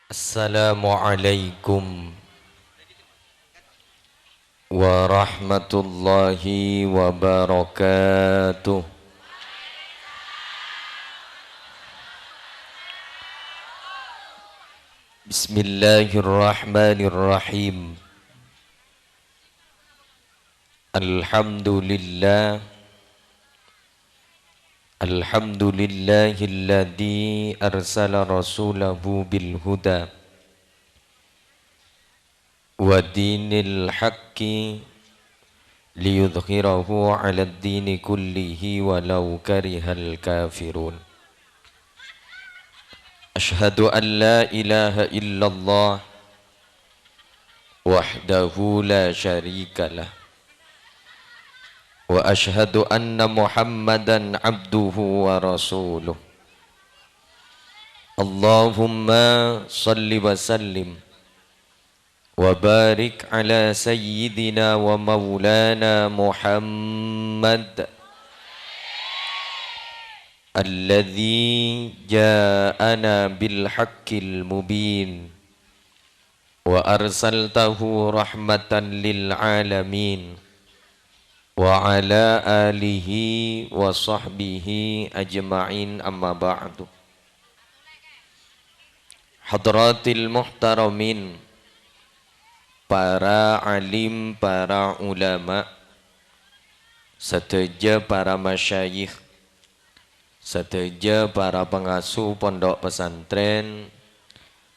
Assalamualaikum warahmatullahi wabarakatuh. Bismillahirrahmanirrahim. Alhamdulillah. Alhamdulillahilladzi arsala rasulahu bil huda wa dinil haqqi liyudhhirahu 'alad dini kullihi walau karihal kafirun. Ashhadu an la ilaha illallah wahdahu la syarikalah wa ashhadu anna muhammadan abduhu wa rasuluh. Allahumma salli wa sallim wa barik ala sayyidina wa maulana Muhammad alladhi ja'ana bil haqqil mubin wa arsaltahu rahmatan lil alamin wa ala alihi wa sahbihi ajma'in, amma ba'du. Hadratil muhtaramin, para alim, para ulama, seteja para masyayikh, seteja para pengasuh pondok pesantren,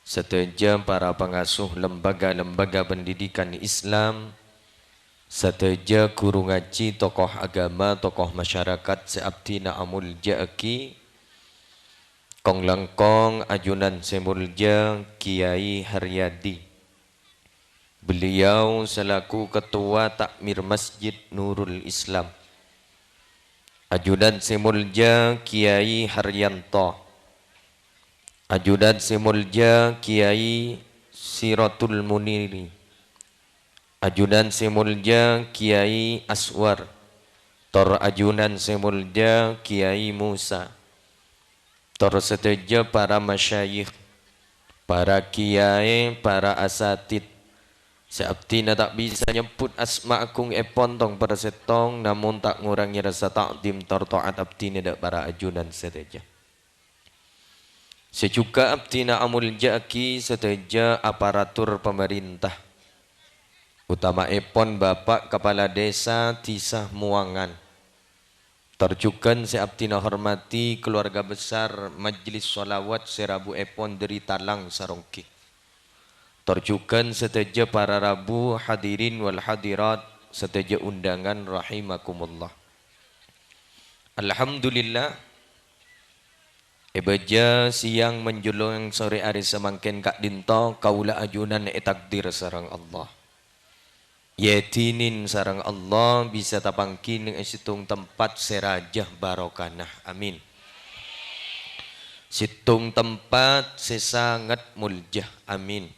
seteja para pengasuh lembaga-lembaga pendidikan Islam, seteja guru ngaji, tokoh agama, tokoh masyarakat seabdi na'amul ja'aki, kong lengkong ajunan semulja Kiai Haryadi. Beliau selaku Ketua Takmir Masjid Nurul Islam. Ajudan Semulja Kiai Haryanto. Ajudan Semulja Kiai Siratul Muniri. Ajudan Semulja Kiai Aswar. Tor ajudan Semulja Kiai Musa. Tor seteja para masyayikh, para kiai, para asatid. Seabtina tak bisa nyebut asma akung epon tong para setong, namun tak ngurangi rasa takdim taat abdina dak para ajunan seteja. Sejuga abdina amul jaki seteja aparatur pemerintah, utama epon Bapak Kepala Desa Tisah Muangan. Terjukan seabdina hormati keluarga besar Majelis Sholawat Serabu Epon dari Talang Sarongki. Terjukan seteja para rabu hadirin wal hadirat, seteja undangan rahimakumullah. Alhamdulillah, ebaja siang menjulang sore hari semangken kak dinto kaula ajunan takdir sarang Allah. Yetinin sarang Allah bisa tapangkin ng situng tempat serajah barokanah. Amin. Situng tempat sesangat muljah. Amin.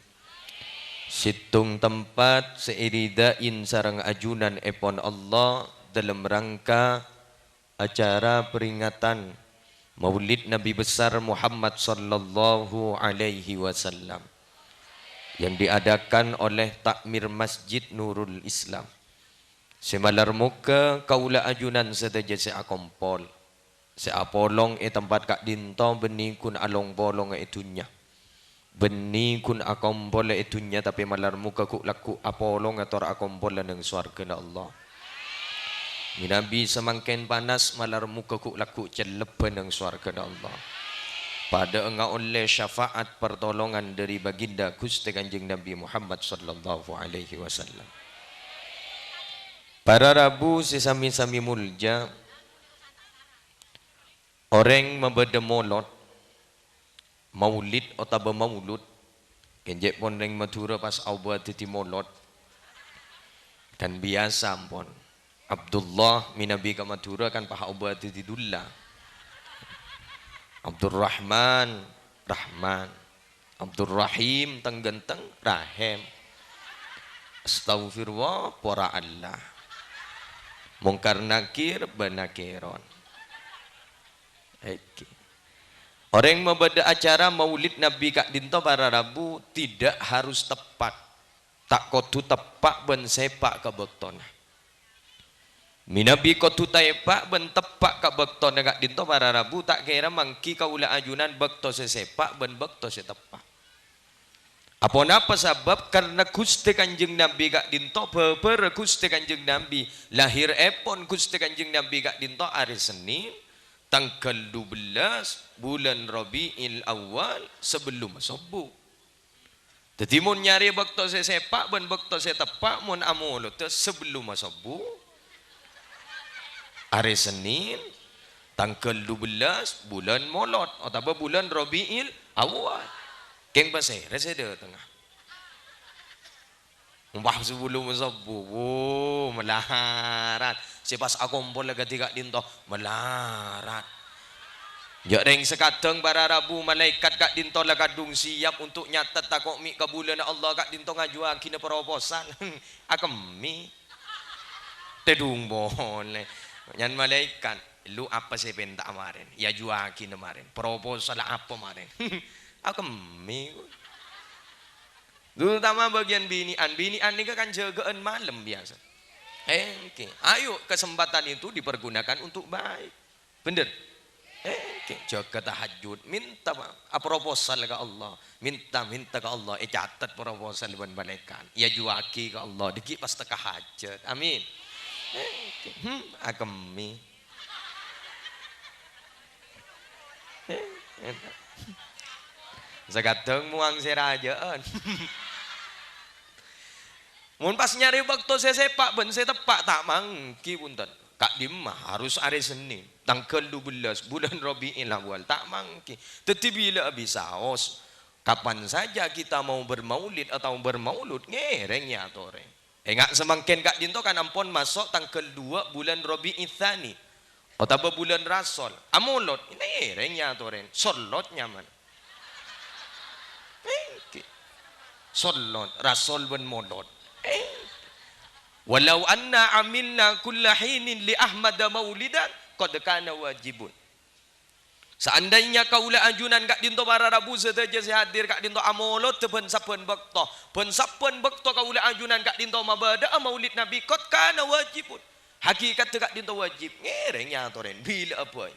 Situng tempat seiridain sarang ajunan epon Allah dalam rangka acara peringatan Maulid Nabi besar Muhammad sallallahu alaihi wasallam yang diadakan oleh Takmir Masjid Nurul Islam. Semalar muka kaula ajunan sedaja seakompol, seapolong tempat kak dinto benih kun along bolong itunya. Benih kun akompol itunya tapi malar muka ku laku apolong atau akompol ng swarga na Allah. Minabi semangken panas malar muka ku laku celepan ng swarga na Allah. Pada engkau oleh syafaat pertolongan dari baginda Gusti Kanjeng Nabi Muhammad sallallahu alaihi wasallam. Para rabu sesami-sami mulja, orang membeda molot, maulid atau maulud, kenjek pon ring Madura pas auba titi molot, dan biasa pon Abdullah minabi ka Madura kan paha auba titi dulla. Abdurrahman, Rahman. Abdurrahim, tenggenteng, Rahim. Astaghfirullah, pora Allah. Mungkar nakir, banakiron. Orang yang membeda acara maulid Nabi kak dinto para Rabu tidak harus tepat. Tak kotu tepak ben sepak ke bektona. Minabi kotu tepak ben tepak ke bektona kak dinto para Rabu tak kira mangki kaula ajunan bekto sesepak ben bekto setepak. Apa sebab karena Gusti Kanjeng Nabi kak dinto beber Gusti Kanjeng Nabi lahir epon Gusti Kanjeng Nabi kak dinto hari Senin tanggal 12 bulan Rabiul Awal sebelum subuh. Jadi mun nyari bekto sesepak ben bekto setepak mun amulot sebelum subuh hari Senin tanggal 12 bulan Molot atau bulan Rabiul Awal. Keng pasir reseda tengah. Umpah sebelum subuh, oh melarat. Sepas akompol laga tiga dinto melarat. Jareng sekadang para Rabu malaikat kak dinto lakadung siap untuk nyatet takok mi ke bulan Allah kak dinto ngajuaki na proposan. Akemi. Tedung boleh. Nyan malaikat, lu apa sih penta kemarin? Ya juaki kemarin. Proposal apa kemarin? Akemi. Terutama bagian binian ini kan jagaan malam biasa. Okay. Ayo kesempatan itu dipergunakan untuk baik. Bener? Okay. Jaga tahajud, minta proposal ke Allah, minta ke Allah, catat proposal ban malaikat. Ya juaki ke Allah, dikit pas teka hajat. Amin. Akemi. Segadeng muang serajaan. Mun pas nyari waktu saya sepak ben saya tepak tak mangki punten. Kak Dimah harus hari Senin tanggal 12 bulan Rabiul Awal tak mangki. Tetapi bila bisa os kapan saja kita mau bermaulid atau bermaulud ngerengnya tore. Enggak semangkin Kak Dinto kan ampun masuk tanggal 2 bulan Rabiul Tsani. Atau bulan Rasul. Amulud ini ngerengnya tore. Solotnya mana? Solot Rasul ben molot. Walau anna amilna kulla hinin li Ahmad maulidan qad kana wajibun. Seandainya kaula ajunan kak dinto para Rabu sedaja hadir kak dinto amolot ben saben bekto. Ben saben bekto kaula ajunan kak dinto mabada maulid Nabi qad kana wajibun. Hakikat kak dinto wajib. Ngerengnya toren bila apa.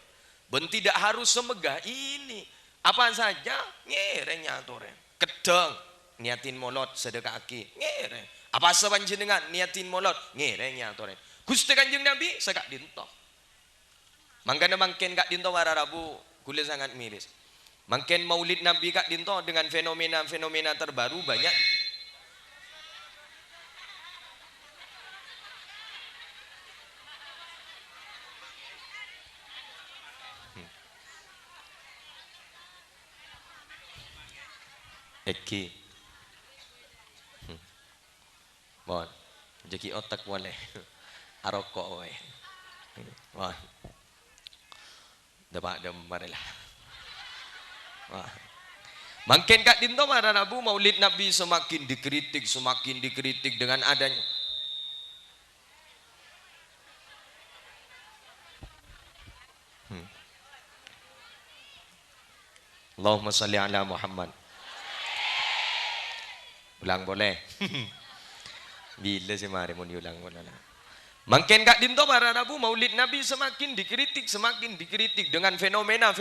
Ben tidak harus semegah ini. Apa saja ngerengnya toren. Kedeng niatin molot sedekah aki ngereng. Apa sepanjenengan niatin molot ngerengnya toren. Gusti Kanjeng Nabi sekak dinto. Mangkana mangken kak dinto para Rabu kula sangat miris. Mangken maulid Nabi kak dinto dengan fenomena-fenomena terbaru banyak. Eki. Bon, jadi otak boleh, arokok boleh. Bon, dapat marilah. Makin kak dinto para Rabu maulid Nabi semakin dikritik dengan adanya. Allahumma salli ala Muhammad. Ulang boleh. Bila si mari mau diulang boleh. Makin kak dinto para Rabu maulid Nabi semakin dikritik dengan fenomena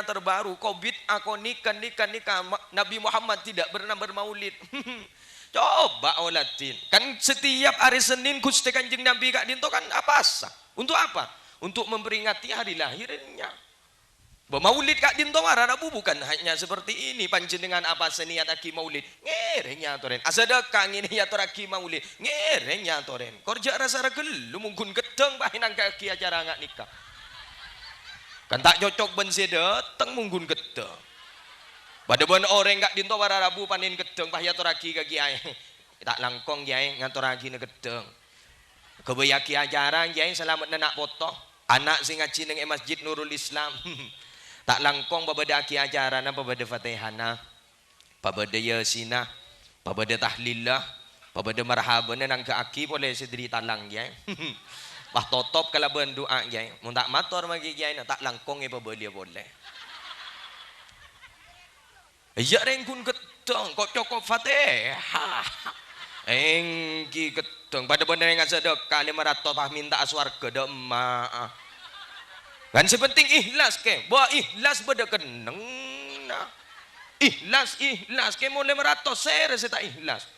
terbaru. Covid aku nikah Nabi Muhammad tidak pernah bermaulid. Coba olatin. Kan setiap hari Senin Gusti Kanjeng Nabi kak dinto kan apa sah? Untuk apa? Untuk memperingati hari lahirnya. Maulid kak dinto para Rabu bukan hanya seperti ini panjenengan apa seniat aki maulid ngerengnya toren asadaka ngini ya toraki maulid ngerengnya toren korja rasa ragel mungkin gedeng bahinang kaki acara ngak nikah kan tak cocok ben dateng mungkin gedeng pada ben orang kak dinto para Rabu panin gedeng bahya toraki kaki ay tak langkong yai ngatoraki ne gedeng kebayaki acara yai selamat nak foto anak sing ngaji nang Masjid Nurul Islam. Tak langkong babada aki ajaran babada Fatihana, babada Yasinah, babada tahlillah, babada marhabana nang ke aki boleh sediri talang ya. Bah totop kala ben doa ya. Mun tak matur magi ya tak langkong e babada boleh. Ya rengkun ketong kok cokop Fatihah. Engki ketong pada bener yang sedekah 500 pah minta aswarga dak emak. Kan sepenting ikhlas ke. Ba ikhlas beda keneng. Ikhlas ke mau 500 saya tak ikhlas.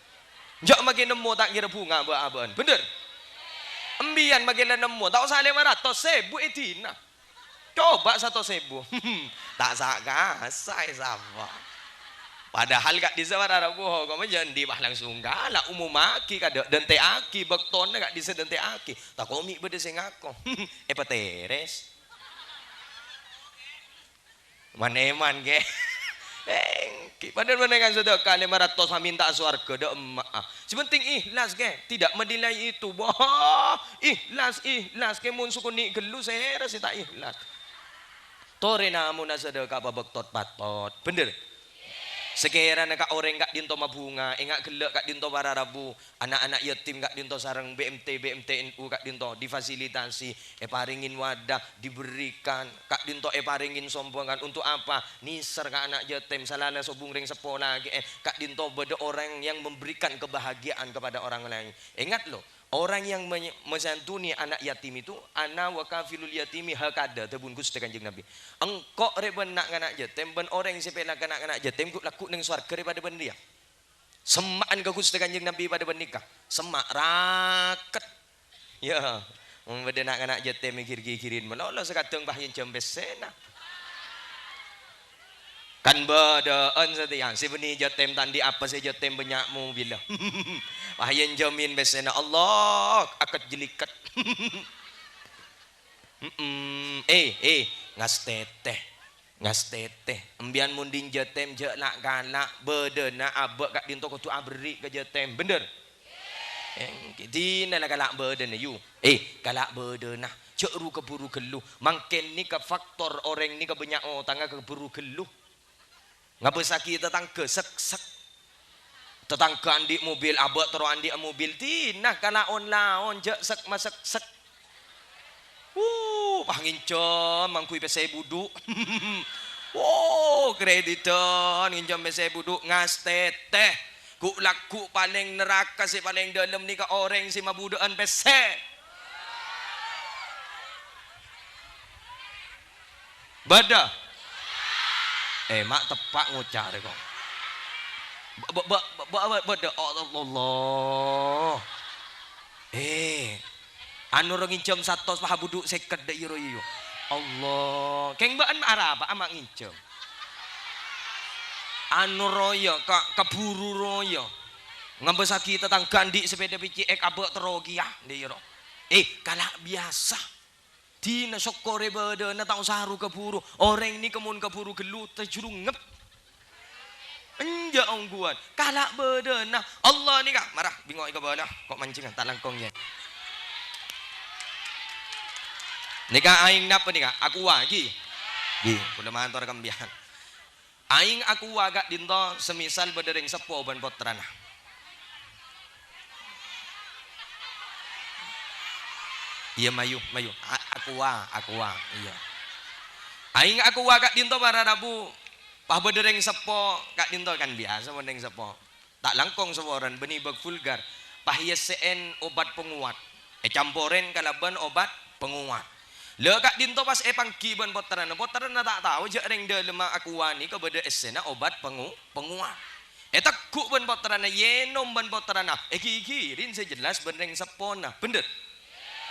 Jak makin nemu tak kira bunga ba aban. Bener. Embian makin nemu tak usah 500 sebu etina. Coba 1.000. Tak saka saya sama. Padahal kak di sana ada bohong, kamu jangan di bah langsung galak umum aki kada dente aki bekton kak di dente aki. Tak komi bede sengako. Peteres. Maneman ke. Padahal menengan sedekah 500 minta swarga dak emak. Sepenting ikhlas ke, tidak menilai itu. Boh, ikhlas ke mun sukuni gelu saya rasa tak ikhlas. Tore namun sedekah babektot patot. Bener. Sekiranya kak orang kak dinto mabunga, enggak gelek kak dinto bararabu, anak-anak yatim kak dinto sarang BMTNU kak dinto difasilitasi, paringin wadah diberikan, kak dinto paringin sombongan untuk apa? Niser kak anak yatim, salahnya sobung ring sepo lagi, kak dinto beda orang yang memberikan kebahagiaan kepada orang lain. Ingat loh. Orang yang mesantuni anak yatim itu ana wa kafilul yatimi hakada tebun Gusti Kanjeng Nabi. Engkau reben nak anak yatim ben orang yang sepela anak yatim ku laku ning swarga daripada ben dia. Semaan ke Gusti Kanjeng Nabi pada ben nikah. Semak raket. Ya, mun bede nak anak yatim mikir-kirin melolo sekadung bahyin jambes sena. Kan badaan setia si beni jatem tandi apa sih jatem banyakmu bila wahyan jamin besena Allah akad jelikat ngas teteh embian munding jatem je nak galak bedena abek kak dinto kutu abri ke jatem bener dina lah galak bedena you galak bedena ceru keburu geluh mangken ni ke faktor orang ni ke banyak tangga keburu geluh ngabesaki tetangga sek tetangga andi mobil abak terus andi mobil tinah kana on laon je sek masak sek pangincam mangkui pesai buduk kreditan nginjam pesai buduk ngas teteh ku laku paling neraka si paling dalam ni ka orang si mabudaan pesai badah mak tepak ngucap deh kok. Allah. Anu ngincem 100 paha buduk seket dek iyo. Allah. Keng baan arah apa amak ngincem. Anu royo keburu royo. Ngambesaki tetangga gandhi sepeda pici abek terogiah dek iyo. Kalak biasa. Dina sokore badana tak saru keburu orang ini kemun keburu gelu terjerungep enja ongguan kalak badana Allah ni kak marah bingok ke bawah kok mancingan tak langkongnya nika aing napa nika aku lagi kudu mantor kambian aing aku agak dinto semisal bedereng sepo ban potrana iya mayu aku iya aing aku kak dinto para rabu pah bedereng sepo kak dinto kan biasa bedereng sepo tak langkong seworan beni bag vulgar pah yesen obat penguat camporen kalaban obat penguat le kak dinto pas pangki ban potrana tak tahu je reng de lemah aku wani ke bede esena obat penguat takku ban potrana yenom ban potrana kikirin sejelas bedereng sepona bener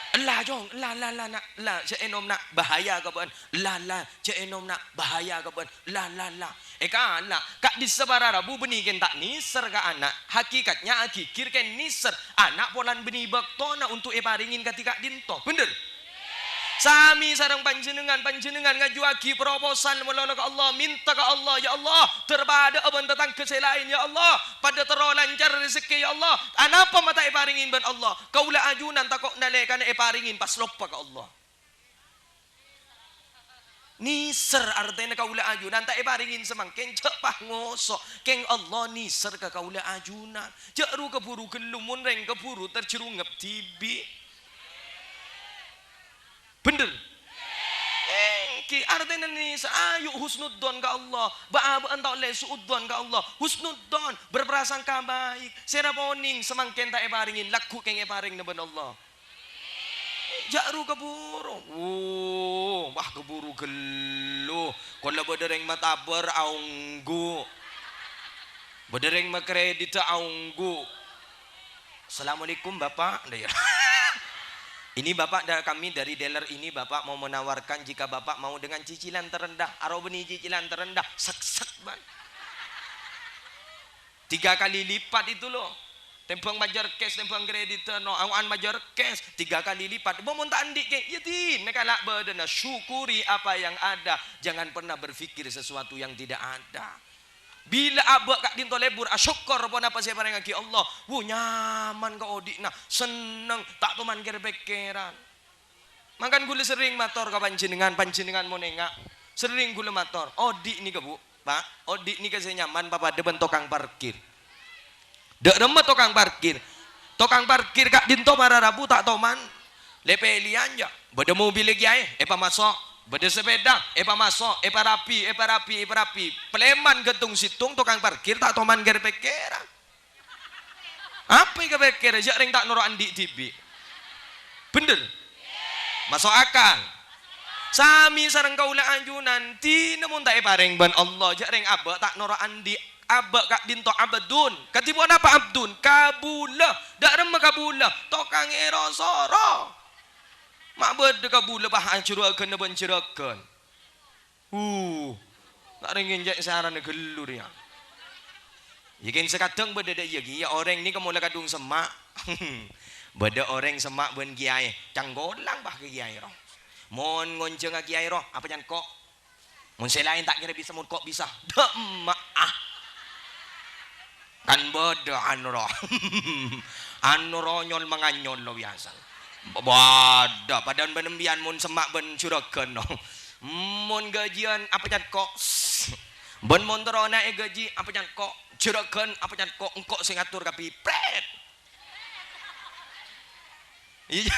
lah jong lah cenom nak bahaya ke ban lah cenom nak bahaya ke ban lah kan kak di sebara rabu benikan tak niser ka anak hakikatnya akikir kan niser anak polan beni baktona untuk paringin ketika dinto bener sami sarang panjenengan ngajuaki proposal melalui ke Allah minta ke Allah ya Allah terbada aban tetang keselain ya Allah pada terolancar rezeki ya Allah anapa mata paringin ban Allah kaula ajunan takok nalekan paringin pas lupa ke Allah niser artinya kaula ajunan tak paringin semangken cek pah ngosok keng Allah niser ke kaula ajunan cek ru keburu gelumun reng keburu terjerungep tibi bener iki artinya ni ayu husnudzon ke Allah, ba entau le suudzon ke Allah, husnudzon berprasangka baik, sera poning semangken tak eparingin laku keng eparing neben Allah. Jakru keburu, wah keburu gelu, kalau bedereng mataber aunggu, bedereng makredit aunggu. Assalamualaikum Bapak. Ini Bapak kami dari dealer ini Bapak mau menawarkan jika Bapak mau dengan cicilan terendah, arobeni cicilan terendah, sek ban. 3 kali lipat itu loh. Tempang majar cash, tempang kredit no, awan majar cash 3 kali lipat. Mau minta andik ke? Ya tin, kalak bedena syukuri apa yang ada, jangan pernah berpikir sesuatu yang tidak ada. Bila abak kak dinto lebur asyukur pun apa saya barang aki Allah. Nyaman kau odikna, seneng tak tuman kira pikiran. Makan gula sering mator ka panjenengan mau nengak. Sering gula mator. Odik ni ke Bu, Pak. Odik ni ke saya nyaman papa depan tokang parkir. Dek remet tokang parkir. Tokang parkir kak dinto para rabu tak toman. Lepelian ja. Beda mobil lagi ay, epa masuk. Beda sepeda, epa masuk, epa rapi. Peleman getung situng tukang parkir tak toman ger pekeran. Apa yang pekeran? Jak ring tak noro andi tibi. Bener? Masuk akal. Sami sareng kaula anjunan, tina mun tak epareng ban Allah, jak ring abak tak noro andi. Abak kak dinto abadun. Katibuan apa abdun? Kabulah. Dak remeh kabulah. Tokang erosoro. Mak berde kabula bahan curakan dan curakan. Tak ringin jak saran gelur ya. Yakin sekadang berde dak ya orang ni kamu kadung semak. Berde orang semak ben kiai, canggolang bah ke kiai roh. Mon ngonceng kiai roh, apa jan kok? Mun selain tak kira bisa mun kok bisa. Dak maah. Kan berde anu roh. Anu roh nyol manganyol lo biasa. Bada padan benembian mun semak ben curagan no. Mun gajian apa jan kok ben mun terona gaji apa jan kok curagan apa jan kok engkok sing ngatur ka pipret. Iya.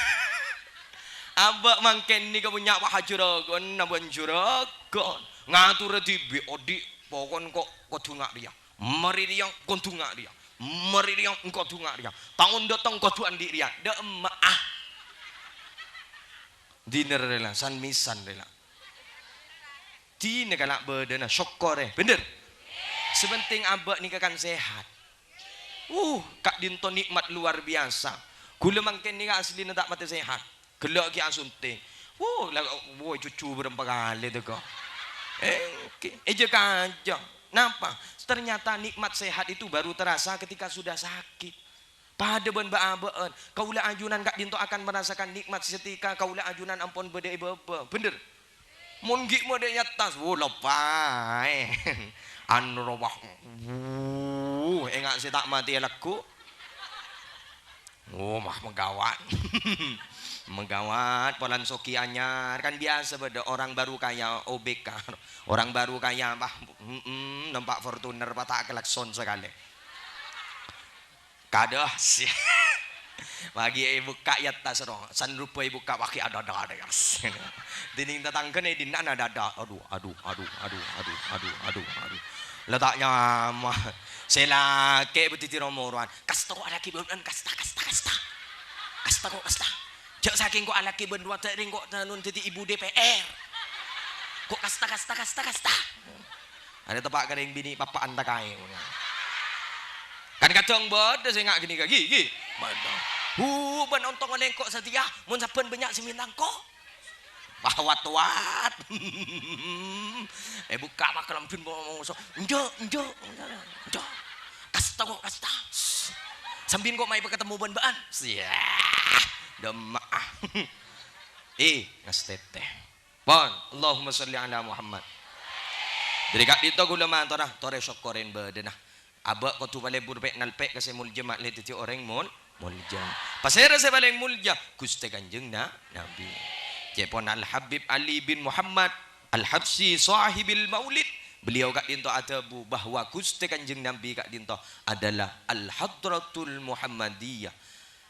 Abak mangken ni ka punya wah curagan na ben curagan ngatur tibi odi pokon kok kodungak dia. Mari dia kodungak dia. Mari dia kodungak dia. Tahun datang koduan di dia. Da maah dinner rela san misan rela dina kalak bedena syukur bener sebenting abak ni kan sehat kak dinto nikmat luar biasa gula mangken ni asli na tak mati sehat gelak ki asunting boy cucu berapa kali tu kau eja kaja napa ternyata nikmat sehat itu baru terasa ketika sudah sakit. Pada ben baan kaula ajunan kak dinto akan merasakan nikmat seketika kaula ajunan ampun bede bebe bener mun gi mode nyatas lepai anu robah engak si tak mati laku mah megawat megawat polan soki anyar kan biasa beda orang baru kaya OBK orang baru kaya nampak Fortuner patak klakson sekali kadah sih bagi ibu kak ya tas roh san rupa ibu kak waki ada gas dinding tetangga nih dinding ada aduh letaknya mah sela ke betiti romoran kasta ko alaki ben kasta jak saking ko alaki ben dua tering kok tanun titi ibu DPR kok kasta ada tepak kering bini papa anta kae kan kadang beda saya ngak gini gigi ban ontong lengkok setia mun saben banyak semintang kok bahwat buka makalam pun ngomong so njo kasta sambil kok mai ketemu ban-ban sia demak ngastete pon Allahumma sholli ala Muhammad dari kak dito gula mantora tore syukurin bedena abak ko tu balebur pek nalpek kasi mulja mak le titi orang mulja pasera se baleng mulja Gusti Kanjeng Nabi Jepon Al Habib Ali bin Muhammad Al Habsyi sahibil Maulid beliau kak dinto atabu bahwa Gusti Kanjeng Nabi kak dinto adalah Al Hadratul Muhammadiyah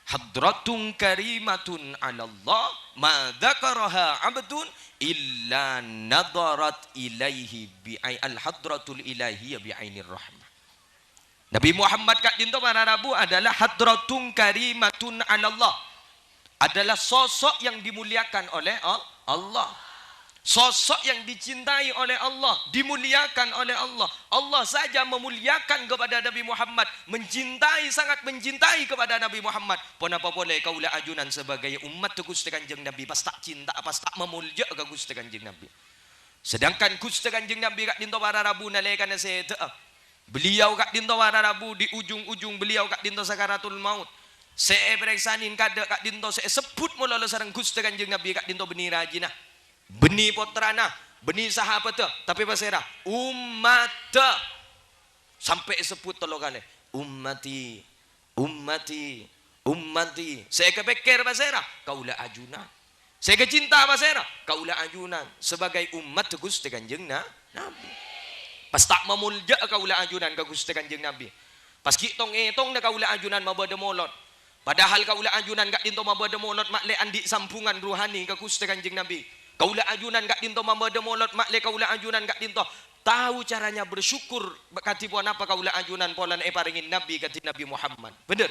Hadratun karimatun 'ala Allah ma dzakaraha 'abdun illa nadarat ilaihi bi al hadratul ilahiyah bi ainir rahmah. Nabi Muhammad kat dinto para rabu adalah hadratun karimatun 'ala Allah. Adalah sosok yang dimuliakan oleh Allah. Sosok yang dicintai oleh Allah, dimuliakan oleh Allah. Allah saja memuliakan kepada Nabi Muhammad, mencintai, sangat mencintai kepada Nabi Muhammad. Pun apa boleh kaulah ajunan sebagai umat Gusti Kanjeng Nabi, pas tak cinta, pas tak memulia ke Gusti Kanjeng Nabi. Sedangkan Gusti Kanjeng Nabi kat dinto para rabu nalekan sete. Beliau kat dinto para rabu di ujung-ujung beliau kat dinto sakaratul maut. Saya periksanin kada kat dinto saya sebut mula sareng Gusti Kanjeng Nabi kat dinto beni rajina. Beni potrana, beni sahabat, tapi pasera umat sampai sebut tolong kali ummati, ummati, ummati. Saya kepikir pasera kaulah ajunan. Saya kecinta pasera kaulah ajunan sebagai umat Gusti Kanjeng Nabi. Pas tak memulja kaulah ajunan ke Gusti Kanjeng Nabi. Pas kitong etong na kaulah ajunan mabada molot. Padahal kaulah ajunan gak dinto mabada molot makle andi sampungan ruhani ke Gusti Kanjeng Nabi. Kaulah ajunan gak dinto mambada molot makle kaulah ajunan gak dinto tahu caranya bersyukur kati puan apa kaulah ajunan polan paringin Nabi kati Nabi Muhammad. Bener?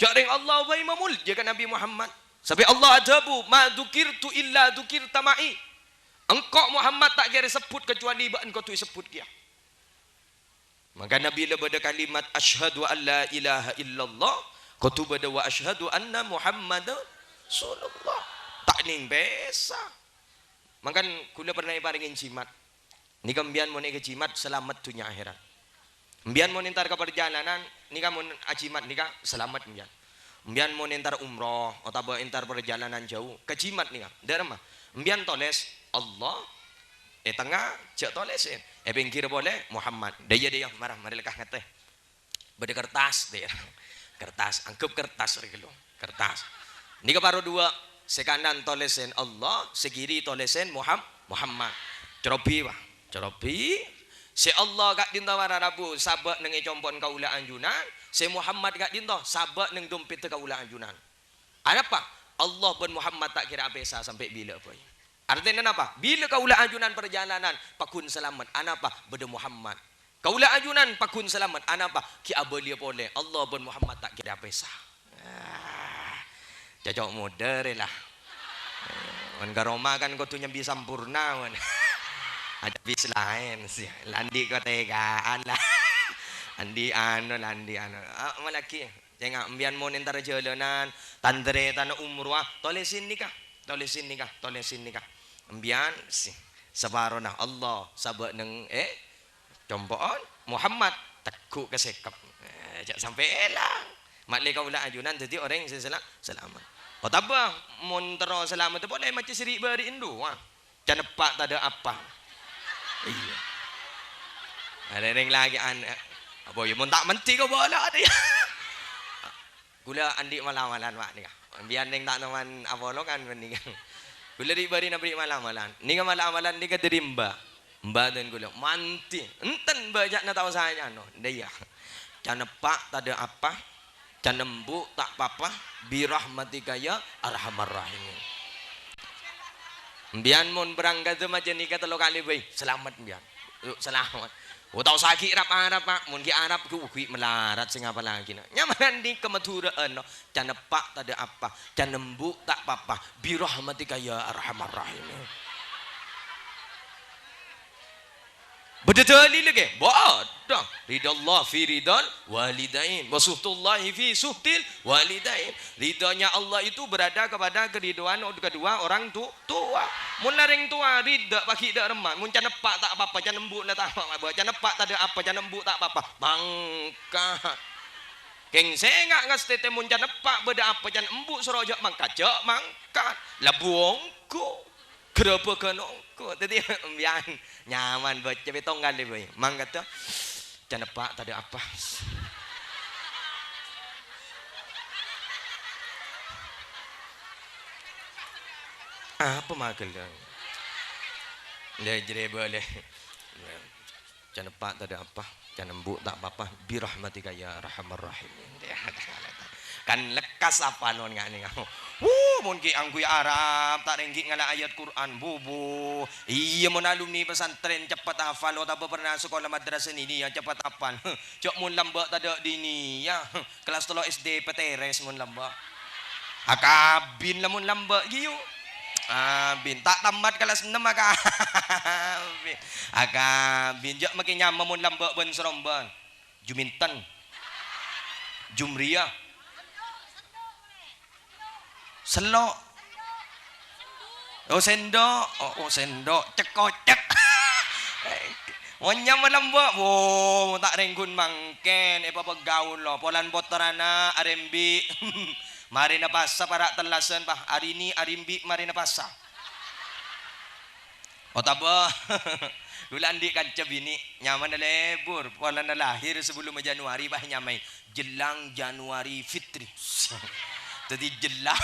Jaring Allah wa imamul jaga Nabi Muhammad. Sampai Allah adabu ma dzukirtu illa dzukirta ma'i. Engkau Muhammad tak kira sebut kecuali ba engkau tu sebut dia. Maka Nabi la bada kalimat asyhadu an la ilaha illallah kau tu bada wa asyhadu anna Muhammadar Rasulullah. Tak ning besa. Makan kula pernah iparingin cimat. Ni kambian mo ni ke cimat selamat dunia akhirat. Mbian mo nintar ke perjalanan, ni kamu acimat ni ka selamat mbian. Mbian mo nintar umroh atau intar perjalanan jauh, ke cimat ni ka. Derma. Mbian toles Allah tengah cek tolesin. Pengkir boleh Muhammad. Dia marah mari lekah ngate. Bade kertas dia. Kertas, angkup kertas regelo. Kertas. Ni ka baru dua sekanan tolesen Allah, sekiri tolesen Muhammad. Cerobi bah, cerobi. Si Allah kat dinta para rabu sabak neng compon kaulah anjunan. Si Muhammad kat dinta sabak neng dompet kaulah anjunan. Apa? Allah ben Muhammad tak kira besa sampai bila apa? Artinya apa? Bila kaulah anjunan perjalanan pakun selamat. Apa? Beda Muhammad. Kaulah anjunan pakun selamat. Apa? Ki abelia boleh. Allah ben Muhammad tak kira besa. Cocok modern lah. Wan garoma kan kau tu nyambi sampurna wan. Ada bis lain sih. Landi kau tegaan lah. Landi landi malaki. Jangan ambian mau nentar jalanan. Tandre tanah umrah. Tolesin nikah. Tolesin nikah. Tolesin nikah. Ambian sih. Separuh nah Allah sabak neng compoon Muhammad tekuk kesekap. Sampai elang. Makle kaulah ajunan jadi orang yang selamat. Oh tabah montero selamat tu boleh macam siri beri Indo. Jangan pak tak ada apa. Iya. Ada yang lagi apa ya mon tak menti kau boleh ada ya. Gula andi malam-malam mak ni. Biar neng tak teman apa lo kan mendingan. Gula di beri nak beri malam-malam. Ni kan malam-malam ni kan terimba. Mbak dan gula manti. Enten banyak nak tahu saya no. Dia. Jangan pak tak ada apa. Canembu tak apa-apa birahmatika ya arhamar rahimin. Mbian mon berangkat tu macam ni kata lo kali bayi selamat mbian. Selamat. Oh tahu sakit Arab pak mun ki Arab ku melarat sing apa lagi nak. Nyamanan di kematuraan no. Canepak tak ada apa. Canembu tak apa-apa birahmatika ya arhamar rahimin. Berdalil lagi. Bodoh. Ridallah fi ridal walidain. Wasuhtullahi fi suhtil walidain. Ridhonya Allah itu berada kepada keriduan kedua orang tua. Mun laring tua ridha pagi dak remah. Mun canepak tak apa-apa, canembuk lah tak apa-apa. Canepak tak ada apa, canembuk tak apa-apa. Mangkat. Keng sengak ngastete mun canepak beda apa canembuk serojak mangkat. Jak mangkat. Lah buongko. Kenapa kenoko? Tadi ambian nyaman baca betong kali boy. Mang kata jangan pak tadi apa? Apa magal dah? Le jere boleh. Jangan pak tak ada apa, jangan embuk tak apa-apa. Birahmatika ya arhamar rahimin. Kan lekas apa non nggak nih kamu? Mungkin angku Arab tak renggik ngala ayat Quran bubu. Iya mun alumni pesantren cepat hafal. Lo tak pernah sekolah madrasah ini ya cepat hafal. Cok mun lambak tak ada di ini ya. Kelas 3 SD peteres mun lambak. Akabin lah mun lambak giyu. Bin tak tamat kelas 6 akabin. Akabin jak makin nyama mun lambak ben seromban. Juminten. Jumria. Selok. Oh sendok. Oh sendok. Cekocek. Wanya melambak. Oh tak renggun mangken. Apa gaul lo. Polan poterana. Arembi. Mari na pasa para telasan bah. Hari ini arimbi mari na pasa. Oh taba. Dulu andi kanca bini. Nyaman na lebur. Polan na lahir sebelum Januari bah nyamai. Jelang Januari Fitri. Jadi jelang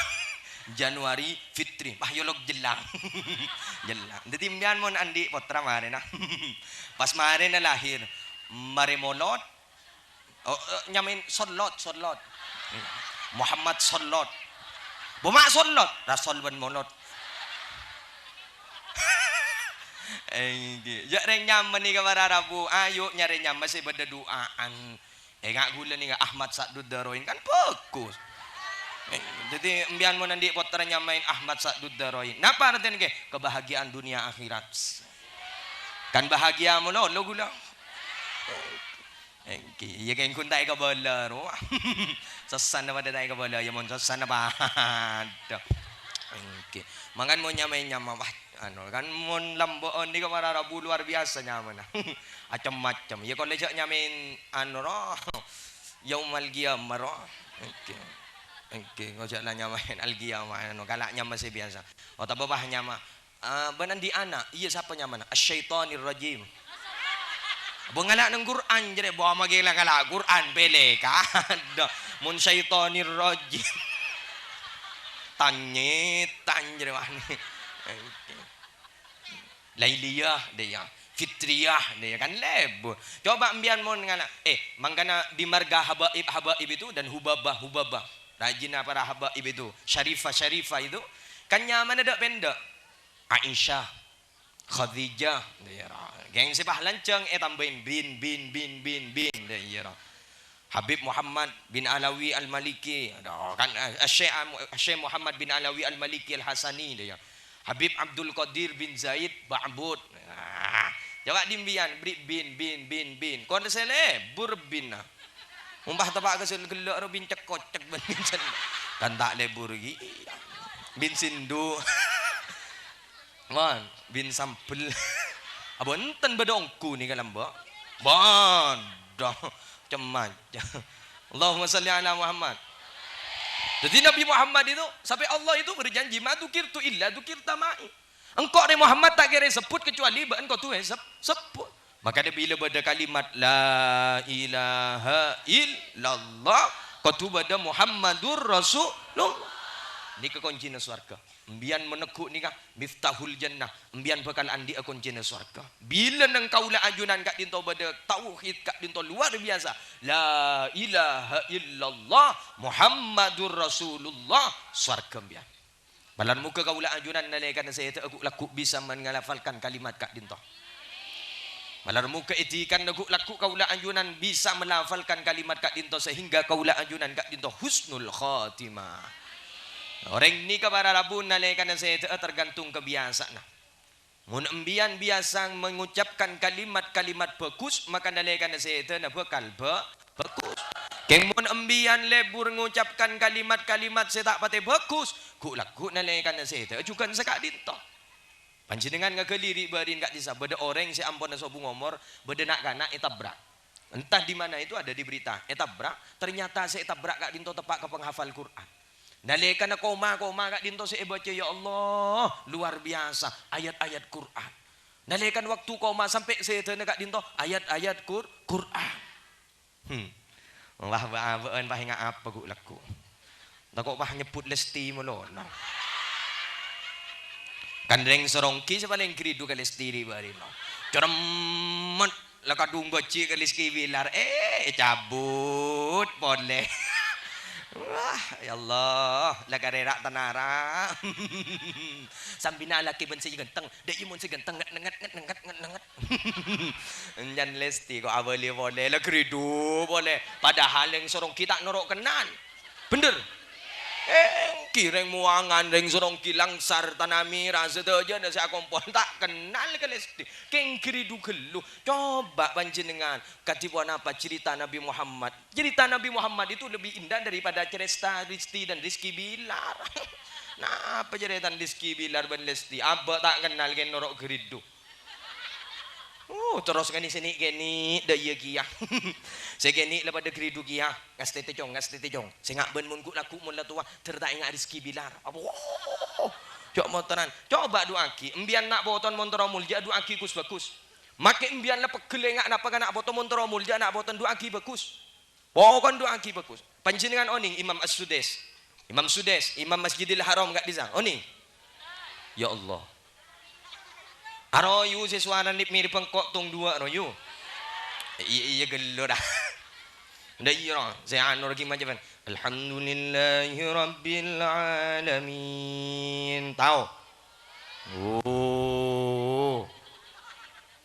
Januari Fitri, pahyolog jelang. Jelang. Jadi mbian mon andi potra mare na. Pas mare na lahir, mare molot. Nyamin solot. Muhammad solot. Buma solot, Rasul ben molot. Jak reng nyaman ni kamara Rabu. Ayo nyari nyaman si beda doaan. Ngak gula ni Ahmad Sa'dud Daroin kan fokus. Jadi embian mo nanti poternya main Ahmad Sa'dud Daroin. Napa artinya ke? Kebahagiaan dunia akhirat. Kan bahagia mo lo gula. Iya kan kun tayo kabala ro. Sasan na pada tayo kabala ya mon sasan na ba. Mangan mo nyamay nyama wah ano kan mon lamboon di ka mararabu luar biasa nyaman na. Macam-macam. Ya kalau nyamin ano ro. Yaumal qiyamah ro. Ngojak lah nyamain al-qiyamah ano galaknya masih biasa. Oh tak babah nyama. Benan di anak. Iya siapa nyaman? Asyaitonir rajim. Bengalak nang Quran jere bawa magila kala Quran bele ka. Mun syaitonir rajim. Tanyet tanjere wani. Lailiyah dia. Fitriyah dia kan lebur. Coba ambian mon ngana. Mangkana di marga habaib itu dan hubabah. Rajin para habaib itu, syarifah itu kan nyaman ada benda. Aisyah, Khadijah, geng sepah lanceng tambahin bin daerah. Habib Muhammad bin Alawi Al-Maliki, kan Syekh Muhammad bin Alawi Al-Maliki Al-Hasani dia. Habib Abdul Qadir bin Zaid Ba'bud. Coba dimbian beri bin. Kon sele burbin. Umpah tapak kesul gelak ro bin cekocek ben kan tak lebur gi. Bin sindu. Man, bin sampel. Abonten bedongku ni kalam ba. Bodoh. Cemat. Allahumma salli ala Muhammad. Jadi Nabi Muhammad itu sampai Allah itu berjanji ma dzukirtu illa dzukirta ma'i. Engkau ni Muhammad tak kira sebut kecuali ba engkau tu sebut. Maka dia bila pada kalimat la ilaha illallah qatu pada Muhammadur Rasulullah. Ni kekunci surga. Embian menekuk ni kah miftahul jannah. Embian bakal andi kunci surga. Bila nang kaula ajunan kat dinto pada tauhid kat dinto luar biasa. La ilaha illallah Muhammadur Rasulullah surga embian. Balan muka kaula ajunan nalaikan saya aku laku bisa mengalafalkan kalimat kat dinto. Malar muka itikan lagu kaula anjunan bisa melafalkan kalimat kak dinto sehingga kaula anjunan kak dinto husnul khatimah. Orang ni kabara rabun nalaikan saya tergantung kebiasaan. Mun embian biasa mengucapkan kalimat-kalimat bagus maka nalaikan saya bakal bagus. Keng mun embian lebur mengucapkan kalimat-kalimat saya tak pate bagus. Ku lagu nalaikan saya juga sekak dinto. Panjenengan ngageliri barin kak disa beda orang si ampun sobu ngomor beda nak kana etabrak. Entah di mana itu ada di berita etabrak ternyata si etabrak kak dinto tepak ke penghafal Quran. Nalekan koma kak dinto si baca ya Allah luar biasa ayat-ayat Quran. Nalekan waktu koma sampai si kak dinto ayat-ayat Quran. Wah baan pah ingat apa guk laku. Tak kok pah nyebut lesti melona. Kandeng sorongki sa paling krido ka lestiri bari no. Ceremet Lah kadung beci ke Rizky Bilar. Cabut boleh. Wah, ya Allah, lah karera tanara. Sambina laki ben si ganteng, dek imun si ganteng nget. Enjan Lesti kok abali boleh, lah kridu boleh. Padahal yang sorong kita norok kenal. Bener. Kireng muangan ring sorong kilang sar tanami rasa aja nasi akompon tak kenal ke Lesti. Keng kridu gelu. Coba panjenengan katipuan apa cerita Nabi Muhammad. Cerita Nabi Muhammad itu lebih indah daripada cerita Rizky dan Rizky Bilar. Nah, apa cerita Rizky Bilar dan Lesti? Abah tak kenal ke norok kridu. Terus kan sini gini dah iya kia. Saya gini lepas ada kridu kia. Ngas tete jong. Saya ngak ben mun laku mun tua terdak ingat Rizky Bilar. Coba motoran. Coba doa ki. Embian nak boton montoro mulja doa ki kus bagus. Makin embian lah pegel ngak napa kan nak boton montoro mulja nak boton doa ki bagus. Pokon doa ki bagus. Panjenengan oning Imam As-Sudes. Imam Masjidil Haram gak disang. Oning. Ya Allah. Aroyu sesuatu mirip pengkok tung dua aroyu. Iya gelo dah. Ndak iya saya anu lagi macam Alhamdulillahi Rabbil Alamin. Tahu?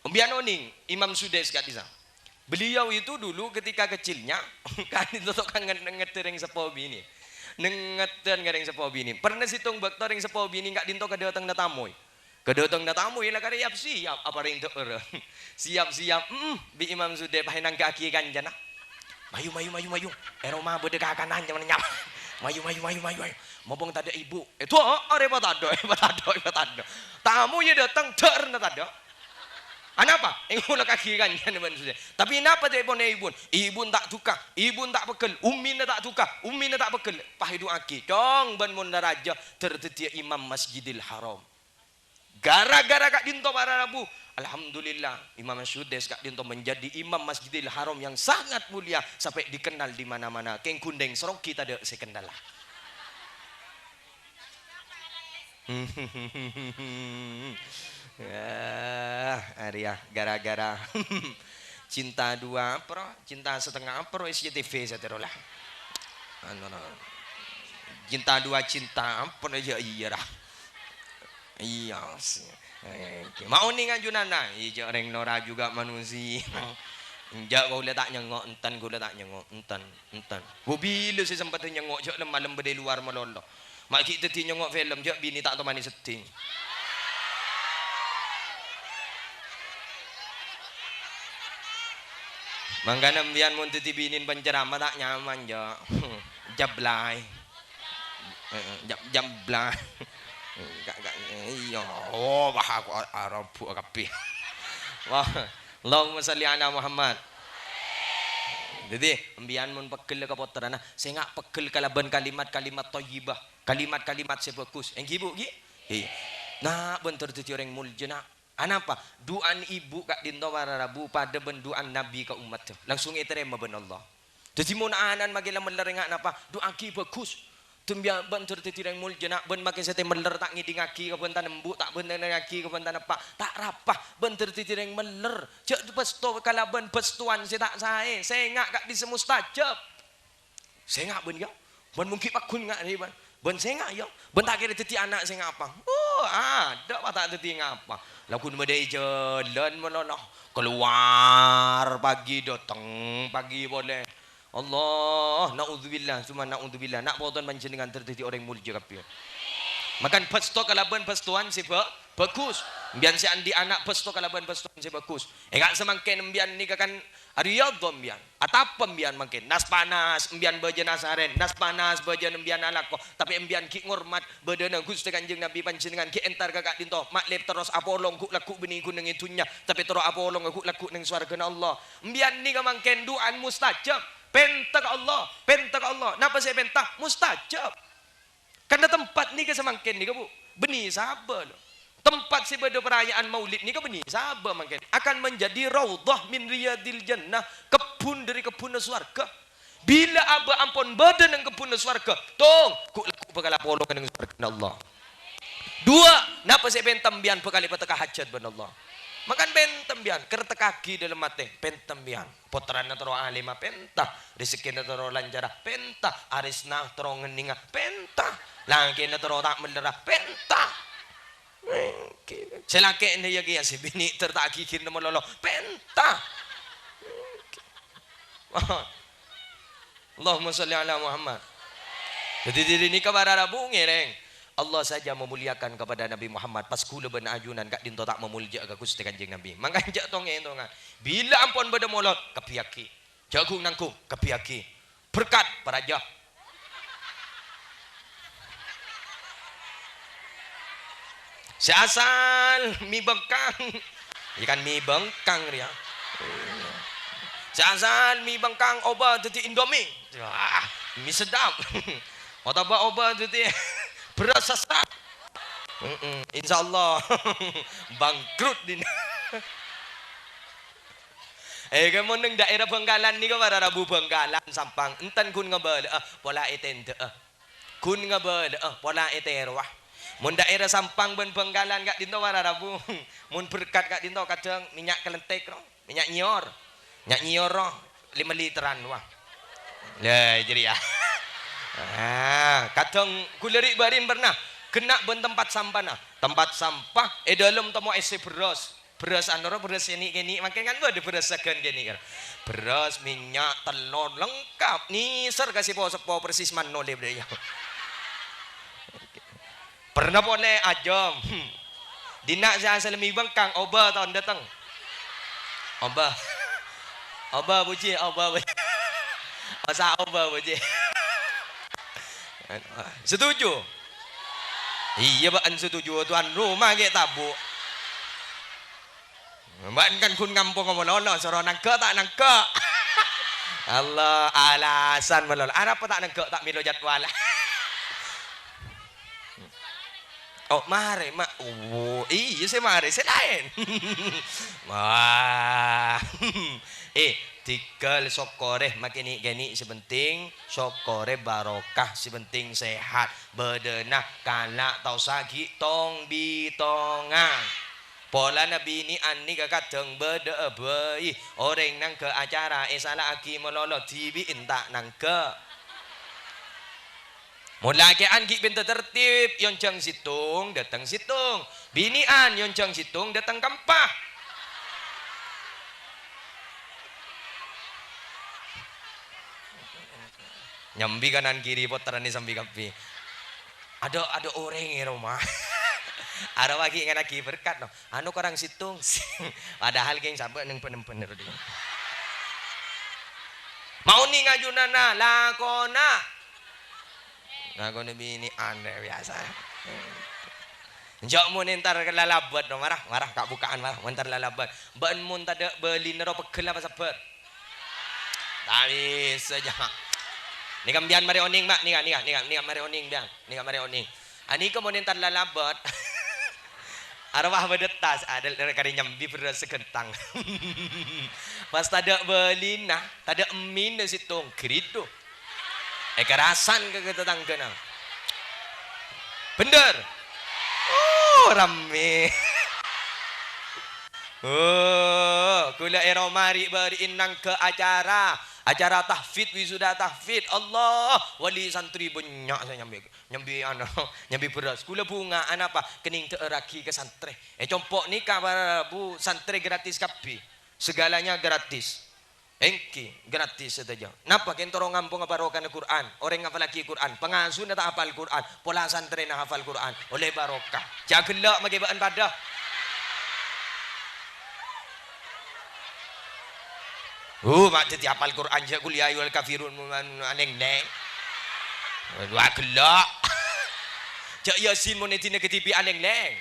Biar oning Imam Sudes kat disang. Beliau itu dulu ketika kecilnya kan itu kan ngetering sepobi ini. Nengetan gareng sepobi ini. Pernah situng baktor yang sepobi ini enggak dinto ke datang datamoy. Kedotong na tamu ila kare siap apa ring teur. Siap bi Imam Sude pahinang kaki kanjana. Mayu. Eroma bede kakanan jaman nyam. Mayu. Mobong tada ibu. Itu are batado. Tamu ye datang teur na tada. Anapa? Engula kaki kanjana Imam Sude. Tapi napa dia pon ibu? Ibu tak tukar, ibu tak pekel, ummi tak tukar, ummi tak pekel. Pahidu aki. Dong ban mun raja tertetia Imam Masjidil Haram. Gara-gara Kak Dinto para Rabu, alhamdulillah Imam Sudes Kak Dinto menjadi Imam Masjidil Haram yang sangat mulia sampai dikenal di mana-mana. Keng kundeng sorong kita ada sekendalah. Arya gara-gara cinta dua pro, cinta setengah pro SCTV saterolah. Cinta dua cinta apa aja iya dah. Iya sih. Mau nih ngajunana, iya reng Nora juga manusia. Jak kau letak nyengok entan, kau letak nyengok entan. Kau bila sih sempat nyengok jak malam berde luar melolo. Mak kita ti nyengok film jak bini tak temani setting. Mangkana mbian mun teti binin penceramah tak nyaman jak. Jablay. Jablay. Iya, bah aku Arab kabeh. Wah, Allahumma shalli ala Muhammad. Jadi, embian mun pegel ka poterana, saya ngak pegel kalaban kalimat-kalimat thayyibah, kalimat-kalimat sebagus. Engki Bu, gi? Nah, bentar tu orang muljana. Anapa? Duaan ibu Kak Dinto para Rabu pada benduan Nabi ke umat tu. Langsung iterema ben Allah. Jadi mun anan magila melerengak napa? Doa ki bagus. Tumbia bentur titirang muljana ben makin sete meler tak ngiding aki ke bentan embu tak bentan aki ke bentan apa tak rapah bentur titirang meler cek pesto kalaban pestuan saya tak saya ngak kak bisa mustajab saya ngak ben ya ben mungkin pakun ngak ni ben saya ngak ya ben tak kira titi anak saya ngapa ada apa tak titi ngapa lakun medai jalan melonoh keluar pagi datang pagi boleh Allah, naudzubillah, cuma naudzubillah. Nak boton panjenengan terjadi orang mulia kabeh. Makan pesto kalaban pestoan sebab bagus. Mbian si andi anak pesto kalaban pestoan sebab bagus. Enggak semangken mbian ni kan riyadhah mbian. Atapa mbian mangken nas panas mbian beja nasaren, nas panas beja mbian alako. Tapi mbian ki ngurmat bedana Gusti Kanjeng Nabi panjenengan ki entar Kak Dinto. Maklep terus apolong ku laku bening ku nang itunya. Tapi terus apolong ku laku nang swargana Allah. Mbian ni ka mangken duan mustajab. Pentak Allah. Napa saya pentak? Mustajab. Karena tempat ni ke semangkin ni ke Bu. Benih sabar. Tempat si pada perayaan Maulid ni ke benih sabar mangkin. Akan menjadi raudhah min riyadil jannah, kebun dari kebun surga. Bila aba ampun badan ng kebun surga, tong ku laku bakal apolo ng surga Allah. Dua, napa saya pentam bian bekali pataka hajat ban Allah. Makan pentem bian, kereta kaki dalam mati, pentem bian. Putrana tero alima penta, rezekina tero lancara penta, arisna tero ngeninga penta, langkina tero tak melera penta. Selake ini ya kia si bini tertak kikir nama lolo penta. Allahumma salli ala Muhammad. Jadi diri ini kabar Rabu ngereng. Allah saja memuliakan kepada Nabi Muhammad pas kula ben ajunan kak dinto tak memulja ke Gusti Kanjeng Nabi. Mangkan jak tong entongan. Bila ampun beda molot kepiaki. Jagung nangku kepiaki. Berkat paraja. Seasal mi bengkang. Ikan mi bengkang dia. Seasal mi bengkang obat teti Indomie. Wah, mi sedap. Otaba obat teti beras sasak. Insyaallah bangkrut din. Kamu neng daerah Bengkalan ni ka para Rabu Bengkalan sampang enten kun ngabel pola etente kun ngabel pola eterwah mun daerah sampang ben Bengkalan kak dinto para Rabu mun berkat kak dinto kadang minyak kelentek ro minyak nyior 5 literan wah lah jadi ya kadang kulerik barin pernah kena ben tempat sampah dalam temu isi beras andoro beras ini gini makin kan ada beras segan gini kan beras minyak telur lengkap nih ser kasih sepo persis manole beliau pernah boleh ajam dina saya selemi bengkang oba tahun datang oba buji masa oba buji setuju iya baan setuju tuan rumah ke tabu baan kan kun ngampung ngomong soro nangke tak nangke Allah alasan melol apa tak nangke tak milo jadwal oh mare iya saya mare saya lain wah tinggal sokoreh makin gini sebenting sokore barokah sebenting sehat bedenah kalak tau sagi tong bitongan pola nabi ini ani kakadeng bede bayi orang nang ke acara salah aki melolo tibi intak nang ke mulai an ki pintu tertib yoncang situng datang situng binian yoncang situng datang kampah nyambi kanan kiri putaran ini sambil kapi ada orang di rumah ada lagi yang lagi berkat no anu korang situng padahal geng sampai neng bener-bener mau nih ngajunana lakona bini aneh biasa jok mun entar lalabat no marah kak bukaan marah entar lalabat ban mun tada beli nero pegel apa sabar tadi saja ni kambian mari oning mak ni mari oning biang ni mari oning ani ko monen tan lalabat arwah bedetas ada kari nyambi beras sekentang pas tada belina tada emin situng krido kerasan ke tetangga nang bener rame kula eromari beriin nang ke acara tahfidz wisuda tahfidz Allah wali santri banyak saya nyambi beras kula bunga apa kening teeraki ke santri compok nikah para bu santri gratis kapi segalanya gratis engki gratis saja napa kentoro ngampung barokah Quran orang ngapal lagi Quran pengasuh tak hafal Quran pola santri na hafal Quran oleh barokah jagelak magibaan pada mak teti hafal Quran je kuliah wal kafirun aneng neng. Dua gelak. Cak Yasin monetina ketipi aneng neng.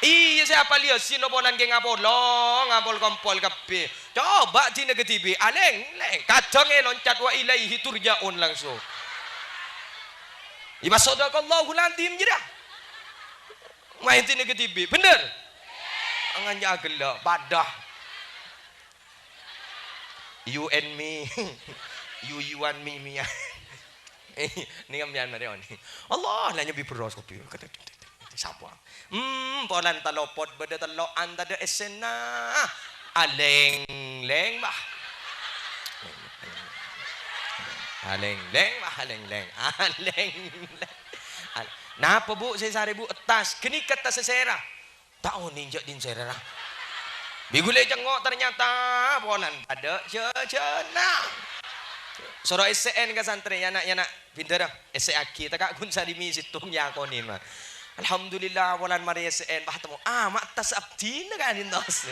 Iya saya hafal Yasin oponan ke ngapol kompol kabeh. Coba tina ketipi aneng neng. Kadang loncat wa ilaihi turjaun langsung. Iba sadaqallahu lantim je dah. Main tina ketipi bener. Angan gelak padah. You and me, you and me, Mia. Ni kambian mari oni. Allah, nanya bi beras kopi. Siapa? Polan talopod beda taloan tada esena. Aleng-leng bah. Aleng-leng bah, aleng-leng. Aleng-leng. Napa bu, saya sari bu etas. Kenikat ta sesera. Tahu ninja din sera. Bigulay jengok ternyata polan ada cena. Soro SN ka santri anak pinter SE aki tak kun sa dimi situng ya konin mah. Alhamdulillah polan mari SN bah temu mak tas abdi na kanin tos.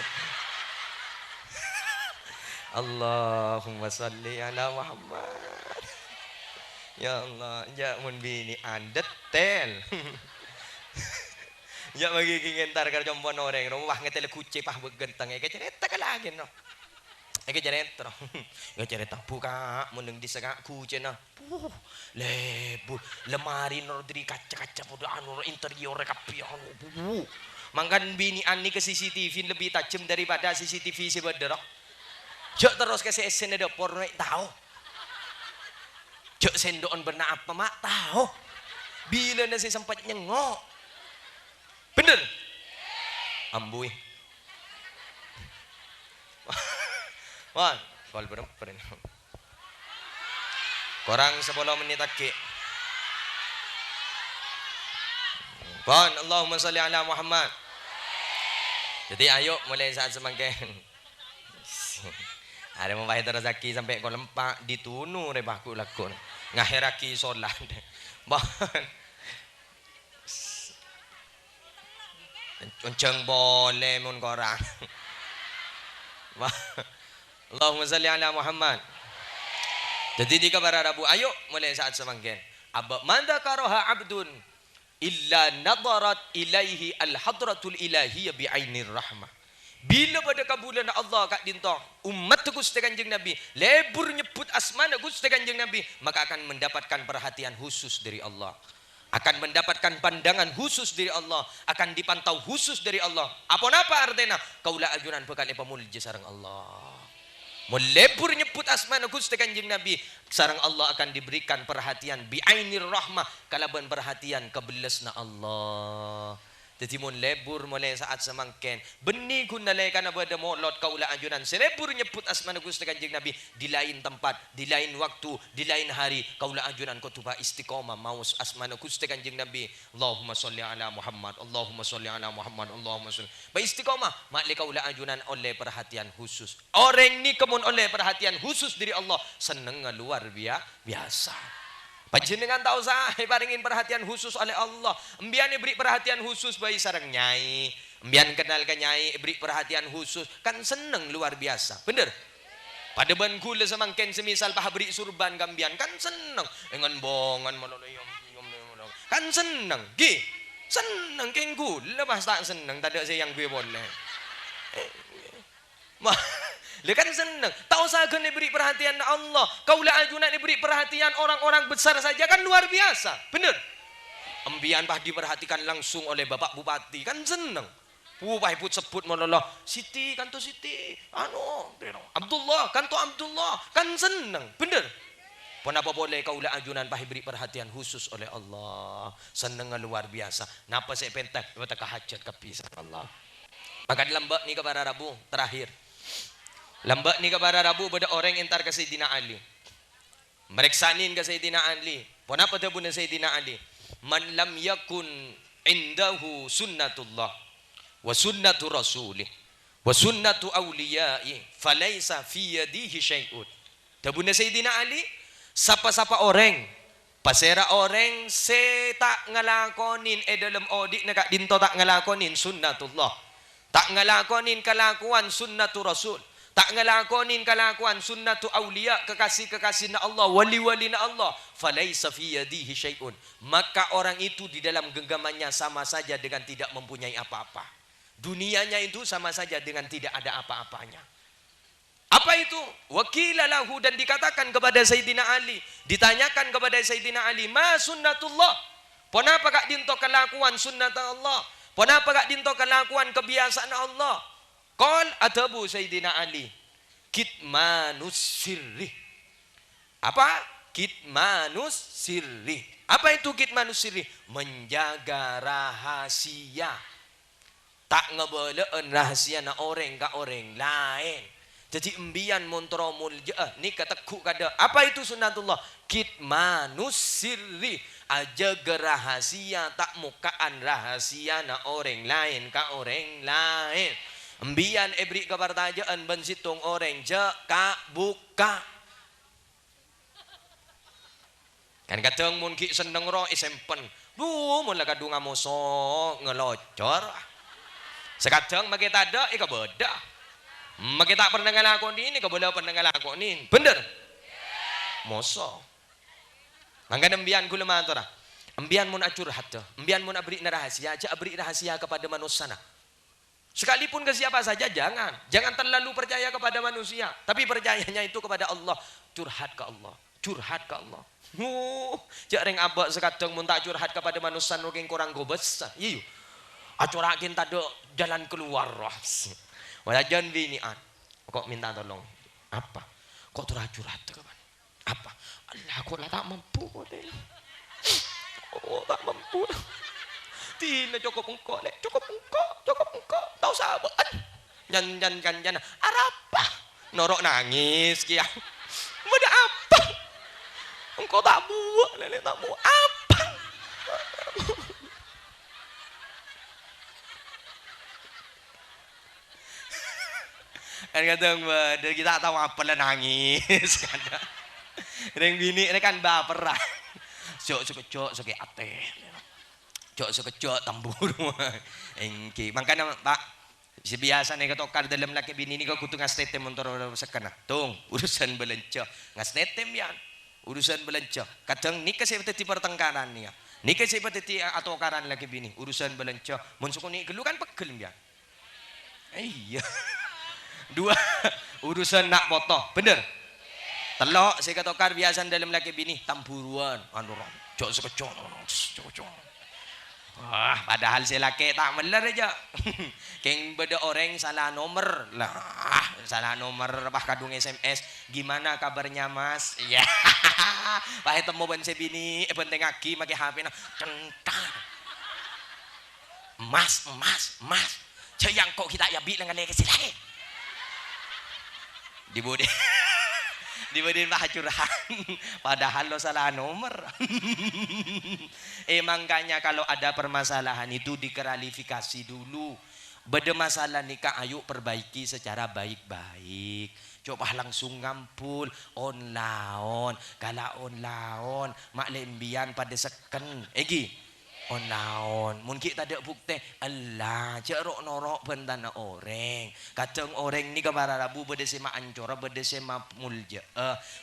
Allahumma salli ala Muhammad. Ya Allah, ya mun bini andetel. Ya bagi ngentar kar jombon orang rumah ngetel kuce pah begentang eke cerita ka lagi no. Eke cerita. Eke cerita buka meneng di segak kuce na. Lebu lemari nor dari kaca-kaca pada anu interior kapi anu. Mangkan bini ani ke CCTV lebih tajam daripada CCTV si bederok. Jok terus ke SN ada porno tahu. Jok sendokan benar apa mak tahu. Bila nasi sempat nyengok. Bener? Ambui. Wah, kal berapa? Korang 10 menit lagi. Kon, Allahumma salli ala Muhammad. Jadi ayo mulai saat semangkin. Ada mau bayar rezeki sampai kau lempak ditunu rebahku lakon. Ngahiraki solat. Bahkan Unceng boleh mun korang. Allahumma salli ala Muhammad. Jadi di kabar Rabu ayo mulai saat semangkin. Abba manda karoha abdun illa nadarat ilaihi al-hadratul ilahiyya bi'ainir rahmah. Bila pada kabulan Allah kak dinto umat Gusti Kanjeng Nabi lebur nyebut asmana Gusti Kanjeng Nabi maka akan mendapatkan perhatian khusus dari Allah. Akan mendapatkan pandangan khusus dari Allah, akan dipantau khusus dari Allah. Apa artinya? Kaulah ajunan bekal pamulji sareng Allah. Melebur nyebut asmana Gusti Kanjeng Nabi, sareng Allah akan diberikan perhatian bi'ainir rahmah, kalaban perhatian kebelesna Allah. Jadi mun lebur mulai saat semangken benih guna leka na bada molot kaulah ajunan selebur nyebut asmana Gusti Kanjeng Nabi di lain tempat, di lain waktu, di lain hari kaulah ajunan ko tuba istiqomah maus asmana Gusti Kanjeng Nabi. Allahumma sholli ala Muhammad, Allahumma sholli ala Muhammad, Allahumma sholli. Ba istiqomah makli kaulah ajunan oleh perhatian khusus. Orang ni kemun oleh perhatian khusus dari Allah seneng luar biasa. Panjenengan tahu saya paringin perhatian khusus oleh Allah. Embian beri perhatian khusus bagi sarang nyai. Embian kenal ke nyai beri perhatian khusus. Kan seneng luar biasa. Bener? Pada ban gula semangken semisal pah beri surban gambian. Kan seneng. Dengan bongan kan seneng. Gi. Seneng keng gula pas tak seneng. Tak ada saya yang gue boleh. Lekan senang. Tahu saya kena diberi perhatian Allah. Kaulah ajunan diberi perhatian orang-orang besar saja kan luar biasa. Benar? Embian bah diperhatikan langsung oleh Bapak Bupati kan senang. Bah put sebut menoloh Siti kanto Siti. Abdullah kanto Abdullah kan senang. Benar? Kenapa boleh kaulah ajunan bah diberi perhatian khusus oleh Allah. Senang luar biasa. Napa saya pentak bata kahajat kapisah Allah. Maka dilambak ni kepada Rabu terakhir. Lambat ni kepada Rabu pada orang entar ke Sayyidina Ali. Mereksanin ke Sayyidina Ali. Kenapa tu bunda Sayyidina Ali? Man lam yakun indahu sunnatullah wa sunnatu rasulih wa sunnatu awliyai falaysa fi yadihi syai'un. Tu bunda Sayyidina Ali, siapa-siapa orang pasera orang se tak ngalakonin dalam audit nak dinto tak ngalakonin sunnatullah. Tak ngalakonin kelakuan sunnatu rasul. Tak ngelakonin kelakuan sunnatu awliya kekasih-kekasih na Allah, wali-wali na Allah, falaisa fi yadihi syai'un. Maka orang itu di dalam genggamannya sama saja dengan tidak mempunyai apa-apa. Dunianya itu sama saja dengan tidak ada apa-apanya. Apa itu? Wakila lahu dan dikatakan kepada Sayyidina Ali, ditanyakan kepada Sayyidina Ali, ma sunnatullah? Kenapa kak dinto kelakuan sunnat Allah? Kenapa kak dinto kelakuan kebiasaan Allah? Qal adabu Sayyidina Ali kitmanus sirri. Apa? Kitmanus sirri. Apa itu kitmanus sirri? Menjaga rahasia. Tak ngebeleun rahasia na orang ka orang lain. Jadi embian montro mulja ni katekuk kada. Apa itu sunnatullah? Kitmanus sirri. Aja rahasia tak mukaan rahasia na orang lain ka orang lain. Embian ebri kabartajaan ban situng orang je ka buka. Kan kadang mun ki seneng ro isempen. Mun lah kadung ngamoso ngelocor. Sekadang makita ada ika beda. Makita pernah ngalakon ini ka bola pernah ngalakon ini. Bener? Moso. Mangga embian kula matur. Embian mun acurhat teh. Embian mun abri rahasia, aja abri rahasia kepada manusia. Sekalipun ke siapa saja jangan terlalu percaya kepada manusia, tapi percayanya itu kepada Allah. Curhat ke Allah, curhat ke Allah. Jareng abak sekadang mun tak curhat kepada manusia nuking kurang gobes. Iya. Acurakin tado jalan keluar roh. Wajan binian. Kok minta tolong? Apa? Kok curhat ke mana? Apa? Allah aku lah tak mampu deh. Oh tak mampu. Tina cukup engkau lek, cukup engkau. Tahu sahabat. Jan arapa. Norok nangis kia. Muda apa? Engkau tak buat, lele tak buat apa? Kan kadang dari kita tahu apa lah nangis. Reng bini ini kan baper lah. Sok sekejap ate. Cok sekejap tambur. Engki. Makanya Pak, biasa nih ketokar dalam laki bini ini kau kutu ngastetem untuk sekena. Tung urusan belenca. Ngastetem yan. Urusan belenca. Kadang nikah saya berarti pertengkaran nih. Nikah saya berarti atau karan laki bini. Urusan belenca. Monsuku nih gelu kan pegel ya. Iya. Dua urusan nak foto. Bener. Telok saya ketokar biasa dalam laki bini tamburuan. Anu rom. Cok sekejap. Cok. Wah, padahal si laki tak meler aja. Keng beda orang salah nomor lah, salah nomor bah kadung SMS. Gimana kabarnya mas? Ya, pak temu ban sebini, penting lagi pakai HP na centang. Mas, cayang kok kita ya bi dengan lagi si laki. Dibodin lah curhat. Padahal lo salah nomor. Makanya kalau ada permasalahan itu diklarifikasi dulu. Beda masalah nikah ayo perbaiki secara baik-baik. Coba langsung ngampul on laon. Kala on laon mak lembian pada seken. Egi on laon. Mungkin tak ada bukti. Allah cerok norok bentana orang. Kadang orang ni kepada Rabu beda sema ancora beda sema mulja.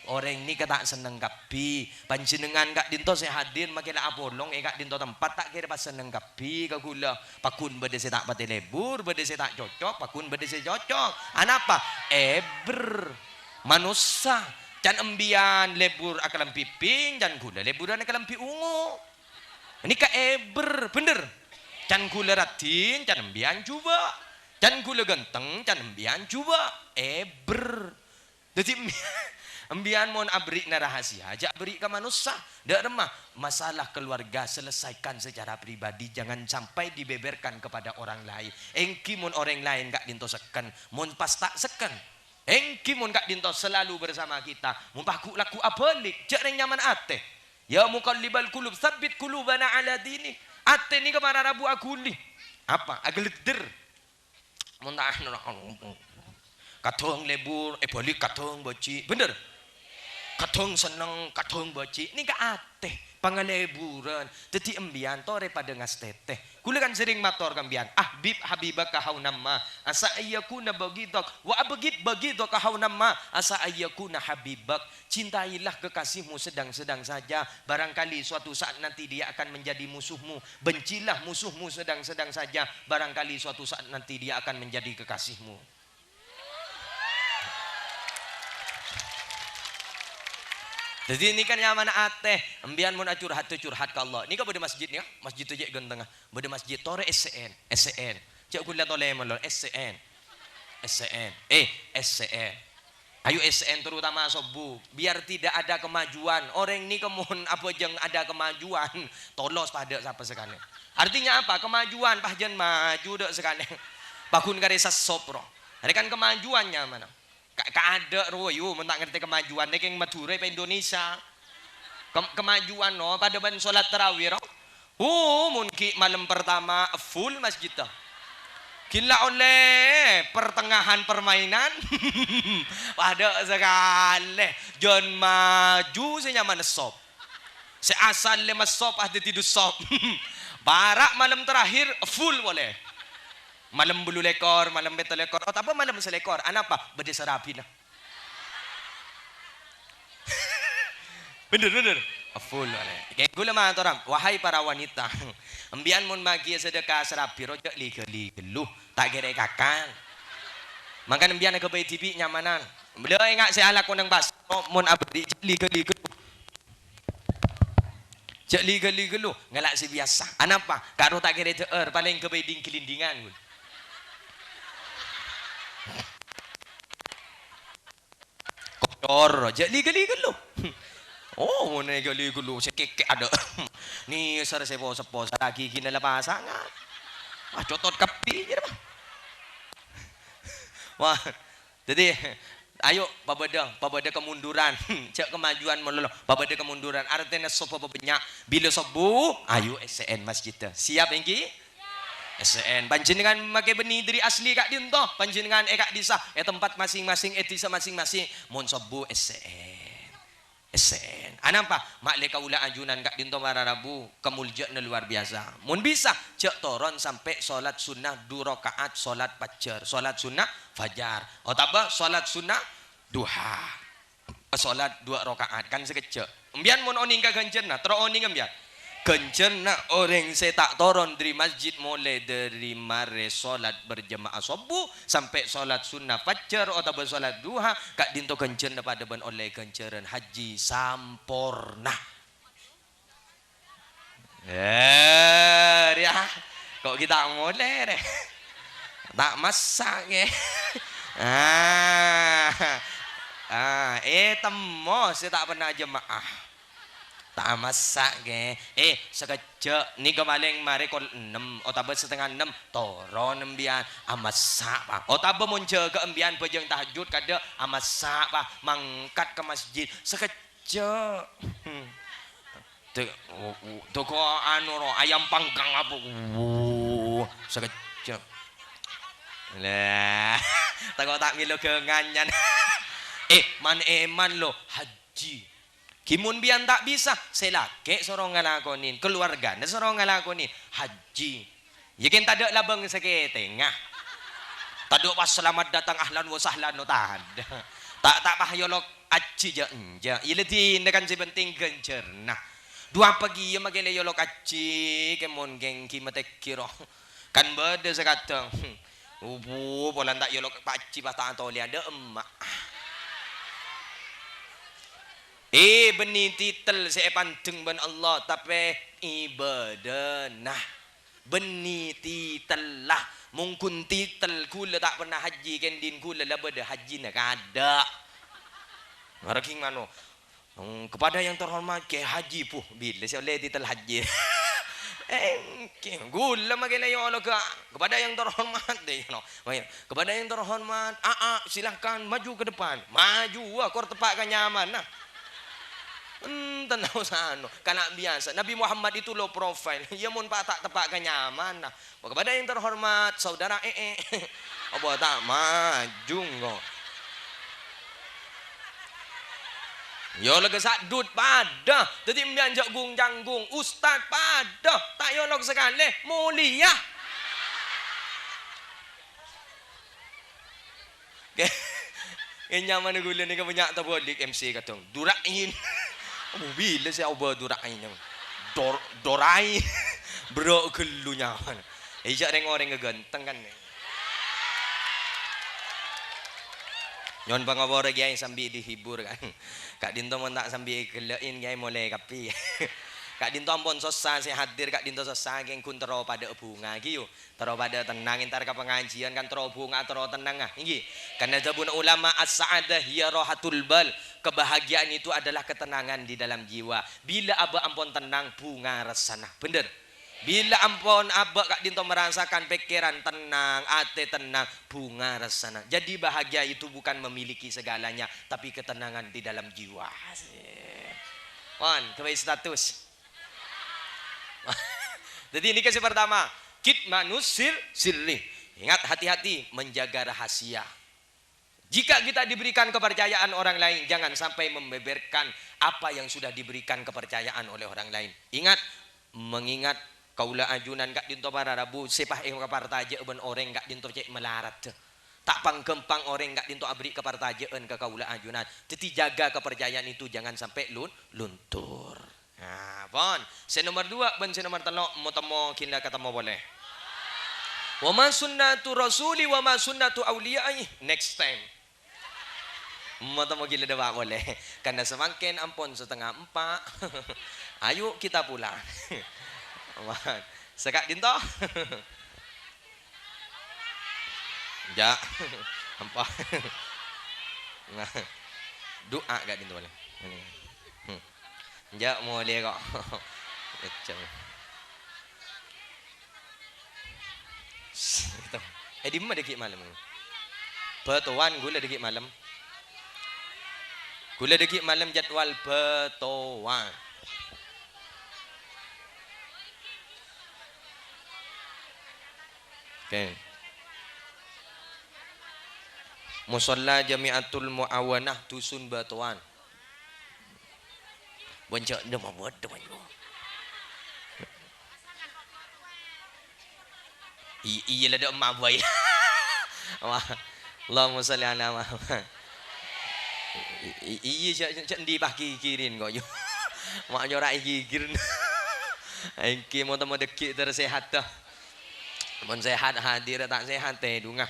Orang ni kata seneng kapi. Panjenengan kak dinto saya hadir makilah apolong kak dinto tempat tak kira pas seneng kapi kagula. Pakun beda saya tak pati lebur beda saya tak cocok. Pakun beda saya cocok. Anapa? Eber manusia. Can embian lebur akalam piping can gula leburan akalam pi ungu. Ini ka eber, bener. Can gula ratin, can embian coba. Can gula genteng, can embian coba. Eber. Jadi embian mon abri na rahasia, aja beri ke manusia. Dak remah masalah keluarga selesaikan secara pribadi, jangan sampai dibeberkan kepada orang lain. Engki mon orang lain gak dinto seken, mon pas tak seken. Engki mon gak dinto selalu bersama kita. Mon paku laku abalik, jak reng nyaman ate. Ya muqallibal qulub tsabbit qulubana ala dinik. Ate ni kemana Rabu aguli. Apa? Ageleder. Muntah katong lebur balik katong boci. Bener? Katong seneng katong boci. Ni ka ate pangaleburan. Dadi embian tore pada ngasteteh. Kula kan sering mator kambian. Ahbib habibaka haunamma asa ayyakuna bagidak wa abgid bagidaka haunamma asa ayyakuna habibak. Cintailah kekasihmu sedang-sedang saja, barangkali suatu saat nanti dia akan menjadi musuhmu. Bencilah musuhmu sedang-sedang saja, barangkali suatu saat nanti dia akan menjadi kekasihmu. Jadi ini kan yang mana ateh, embian mun curhat tu curhat ke Allah. Ini kan pada masjid ni, masjid tu je genteng. Pada masjid tore SCN. Cak kuliah tole melon SCN. SCN. Ayo SN terutama sobu, biar tidak ada kemajuan. Orang ini kemun apa jeng ada kemajuan, tolos pada siapa sekali. Artinya apa? Kemajuan, pahjan maju dok sekali. Bakun karesa sopro. Ada kan kemajuannya mana? Kak ada royo, mentak ngerti kemajuan. Nek yang Madura pe Indonesia. Kemajuan no, pada ban sholat tarawih. Mungkin malam pertama full masjid dah. Gila oleh pertengahan permainan pada sekali John maju senyaman sop seasal lima sop ada tidur sop barak malam terakhir full boleh malam bulu lekor malam betul lekor apa malam selekor anak apa beda serapi nah bener full boleh kayak gula mah orang wahai para wanita ambian mun magi sedekah serapi rojak liga-liga tak kira kakang makan ambian ke bayi TV nyamanan beliau ingat saya ala kondang bas mun abdi liga-liga cek liga-liga lu ngalak si biasa anapa karo tak kira teer paling ke bayi dingkelindingan kotor cek liga-liga lu oh liga-liga lu sekek ada ni sar sepo lagi gini lah pasangan cotot kapi je dah wah jadi ayo pabada kemunduran cek kemajuan melolo pabada kemunduran artinya sopo banyak bila sobu ayo SN masjid siap engki SN panjenengan make beni dari asli kak dinto panjenengan kak disa tempat masing-masing disa masing-masing mon sobu SN. Anapa? Mak kaula ajunan kak dinto mararabu kemuljaan luar biasa. Mun bisa cek toron sampai solat sunnah 2 rakaat solat fajar, solat sunnah fajar. Otaba solat sunnah duha. Solat 2 rakaat kan sekecek. Embian mun oning ka ganjenna, tro oning embian. Ganjenna orang saya tak toron dari masjid mulai dari mare solat berjamaah subuh sampai solat sunnah fajar atau solat duha kak dinto kencen pada ban oleh kenceran haji sampurna ya kok kita mulai deh tak masak ya temo saya tak pernah jemaah tak masak ke sekejap ni kemaling mari kol 6 otaba setengah 6 toron embian amasak pak otaba mun jaga embian pejeng tahajud kada amasak pak mangkat ke masjid sekejap tu ko anu ro ayam panggang apa sekejap lah tak milo kenganyan man eman lo haji kimun bian tak bisa selake sorong ngalakonin keluarga na sorong ngalakonin haji yakin tak ada labang seketengah tak ada pas selamat datang ahlan wa sahlan no tad tak pahyolok aji ja ilati nekan si penting gencerna 2 pagi ya magele yolok aji kemon geng kimatekiro kan bade sekatang bolan tak yolok paci pas tak toli ada emak beni titel saya pandeng ban Allah tapi ibadah nah beni titel lah mungkin titel kula tak pernah haji kendin kula lah beda haji nak ada ngaraking mano kepada yang terhormat ke haji puh bila saya oleh titel haji gula magila yo ka kepada yang terhormat deh kepada yang terhormat silahkan maju ke depan maju kor tepak kan nyaman nah tanaw sa ano kanak biasa Nabi Muhammad itu low profile ya mun pa tak tepak kanyaman nah kepada yang terhormat saudara apa tak maju ngo yo lega sadut pada jadi mbian jagung janggung ustad pada tak yo log sekali mulia nyaman gula ni ka banyak tabolik MC katong durain bila saya ubah durain dorai bro gelu nyaman siya ring orang ngeganteng kan nyon pangabora gyay sambil dihibur kan kak dinto mo tak sambil kelain gyay mulai kapi Kak dinto ampun sosa saya hadir kak dinto sosa geng kun tero pada bunga giyo. Tero pada tenang entar ke pengajian kan tero bunga tero tenang ah. Iki. Karena jabun ulama as-sa'adah hiya rahatul bal. Kebahagiaan itu adalah ketenangan di dalam jiwa. Bila aba ampun tenang bunga resana. Bener. Bila ampun abak kak dinto merasakan pikiran tenang, ate tenang, bunga resana. Jadi bahagia itu bukan memiliki segalanya, tapi ketenangan di dalam jiwa. Wan, kembali status. Jadi ini kasih pertama, kitmanusir sirri. Ingat hati-hati menjaga rahasia. Jika kita diberikan kepercayaan orang lain, jangan sampai membeberkan apa yang sudah diberikan kepercayaan oleh orang lain. Ingat, mengingat kaula ajunan kak dinto para rabu sepah kepartaje ben orang kak dinto cek melarat tak pangkempang orang kak dinto abri kepartajaan ke kaula ajunan teti jaga kepercayaan itu jangan sampai luntur. Nah pon se nomor 2 ben se nomor 3 mau temo kinda ketemu boleh wa ma sunnatu rasuli wa ma sunnatu auliyai next time mau temo gila dewa boleh karena semakin ampun setengah 4 ayo kita pulang. Sekak dinto. Ja. Apa? Nah. Doa gak dinto boleh. Ja boleh kok. Kecam. Di mana deki malam? Betuan gula deki malam. Gula deki malam jadwal betuan. Okay. Musalla Jami'atul Muawanah Dusun Batuan. Boncok nama buat teman. Iya ada emak boy. Allahumma sholli ala Muhammad. Iya cak di pagi kirin kok yo. Mak nyorak gigir. Engki mau temu dekik tersehat dah. Mun sehat hadir tak sehat teh dungah.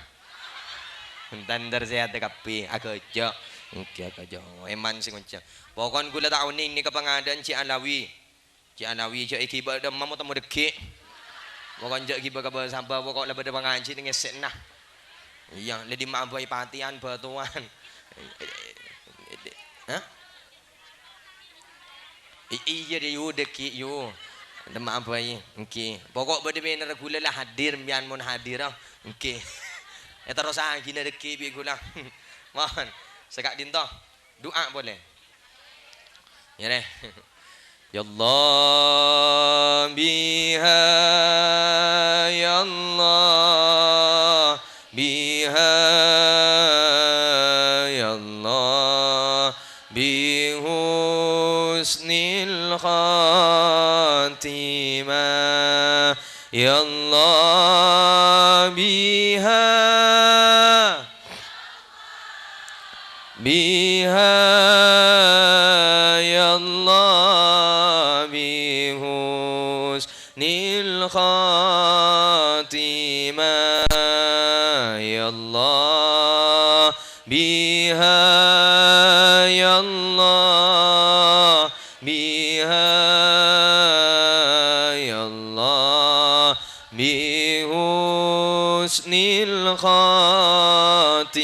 Tandar sehat kapi akejo. Engki akejo. Eman sing ngoncang. Pokon gula tak uning ni ke pengadaan Cik Alawi. Cik Alawi cak iki ba dem mau temu dekik. Pokon cak iki ba ka sampah pokok la pada pengaji ni ngesek nah. Iya, le di mak boy patian batuan. Hah? Iya dia yu dekik yu. Demak apa ya? Okey. Pokok bade bener gula lah hadir bian mun hadir ah. Okey. Terus lagi nak deki bi gula. Mohon. Sekak dinto. Doa boleh. Ya deh. Ya Allah biha ya Allah biha ya Allah bi husnil khatimah ya Allah biha biha ya Allah bi husnil khatimah ya Allah biha ya Allah biha ya Allah bi husnil khatimah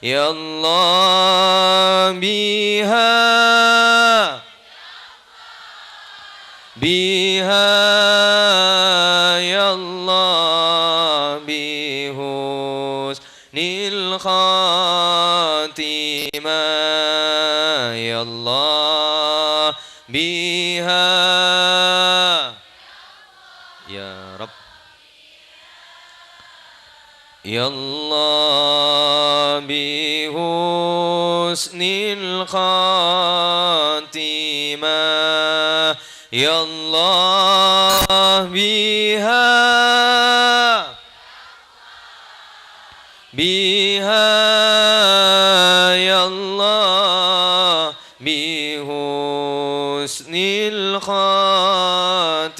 ya Allah biha biha ya Allah bi husnil khatimah ya Allah biha ya Rabb ya Allah bi husnil khatimah ya Allah biha biha ya Allah bi husnil khatimah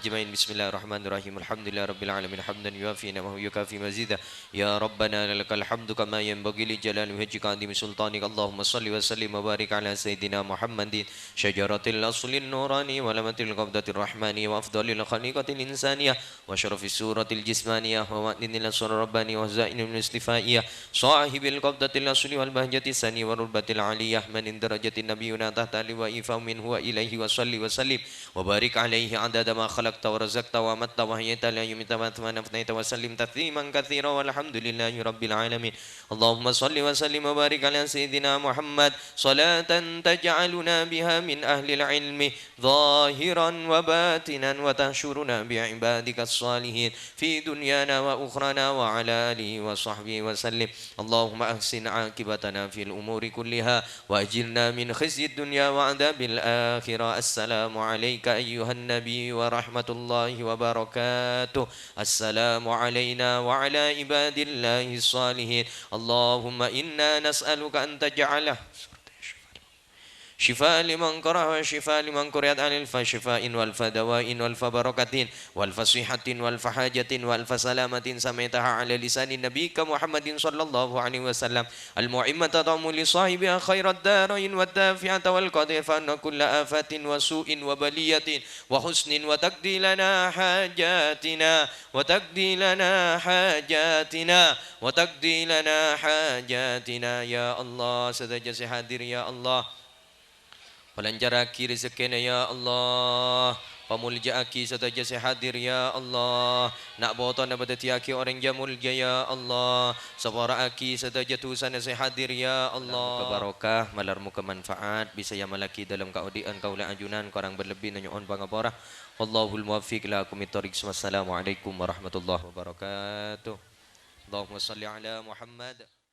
أجمعين بسم الله الرحمن الرحيم الحمد لله رب العالمين حمدا يوافي نعمه يكافي مزيدا يا ربنا لك الحمد كما ينبغي لجلال وجهك عظيم سلطانك اللهم صل وسلم وبارك على سيدنا محمد شجرة الأصل النوراني ولمة القبضة الرحمانية وأفضل الخليقة الإنسانية وشرف السورة الجسمانية ومأذن الأسر الرباني وزائن الاستفائية صاحب القبضة الأصل والبهجة الثانية والرتبة العالية من درجة نبينا تحت لواء فمن هو إليه وصل وسلم وبارك عليه عدد ما خلقت ورزقت ومت وحييت لا يمت ونفنيت وسلم تسليما كثيرا والحمد لله رب العالمين اللهم صل وسلم وبارك على سيدنا محمد صلاة تجعلنا بها من أهل العلم ظاهرا وباطنا وتحشرنا بعبادك الصالحين في دنيانا وأخرانا وعلى آله وصحبه وسلم اللهم أحسن عاقبتنا في الأمور كلها وأجلنا من خزي الدنيا وعذاب الآخرة السلام عليك أيها النبي ورحمة الله وبركاته السلام علينا وعلى عباد الله الصالحين اللهم إنا نسألك أن تجعله شفاء لمن قرأ وشفاء لمن قرأت عن الفشفاء والفدواء والفبركة والفصيحة والفحاجة والفسلامة سميتها على لسان نبيك محمد صلى الله عليه وسلم المعمة تضم لصاحبها خير الدارين والدافعة والقادر فأن كل آفات وسوء وبلية وحسن وتقضي لنا حاجاتنا وتقضي لنا حاجاتنا وتقضي لنا حاجاتنا يا الله سدجس حاضر يا الله Pelancaraki rezekinya ya Allah, pemuljaaki sataja sehadir ya Allah, nak boton dapat tiaki orang jamulja ya Allah, sabaraaki sataja tusan sehadir ya Allah. Kebarokah, malarmu kemanfaat, bisa yang malaki dalam kaudian kaulah ajunan, korang berlebih nanyoon pangaporah. Wallahul muwaffiq lakum ithoriq. Wassalamualaikum warahmatullahi wabarakatuh. Allahumma salli ala Muhammad.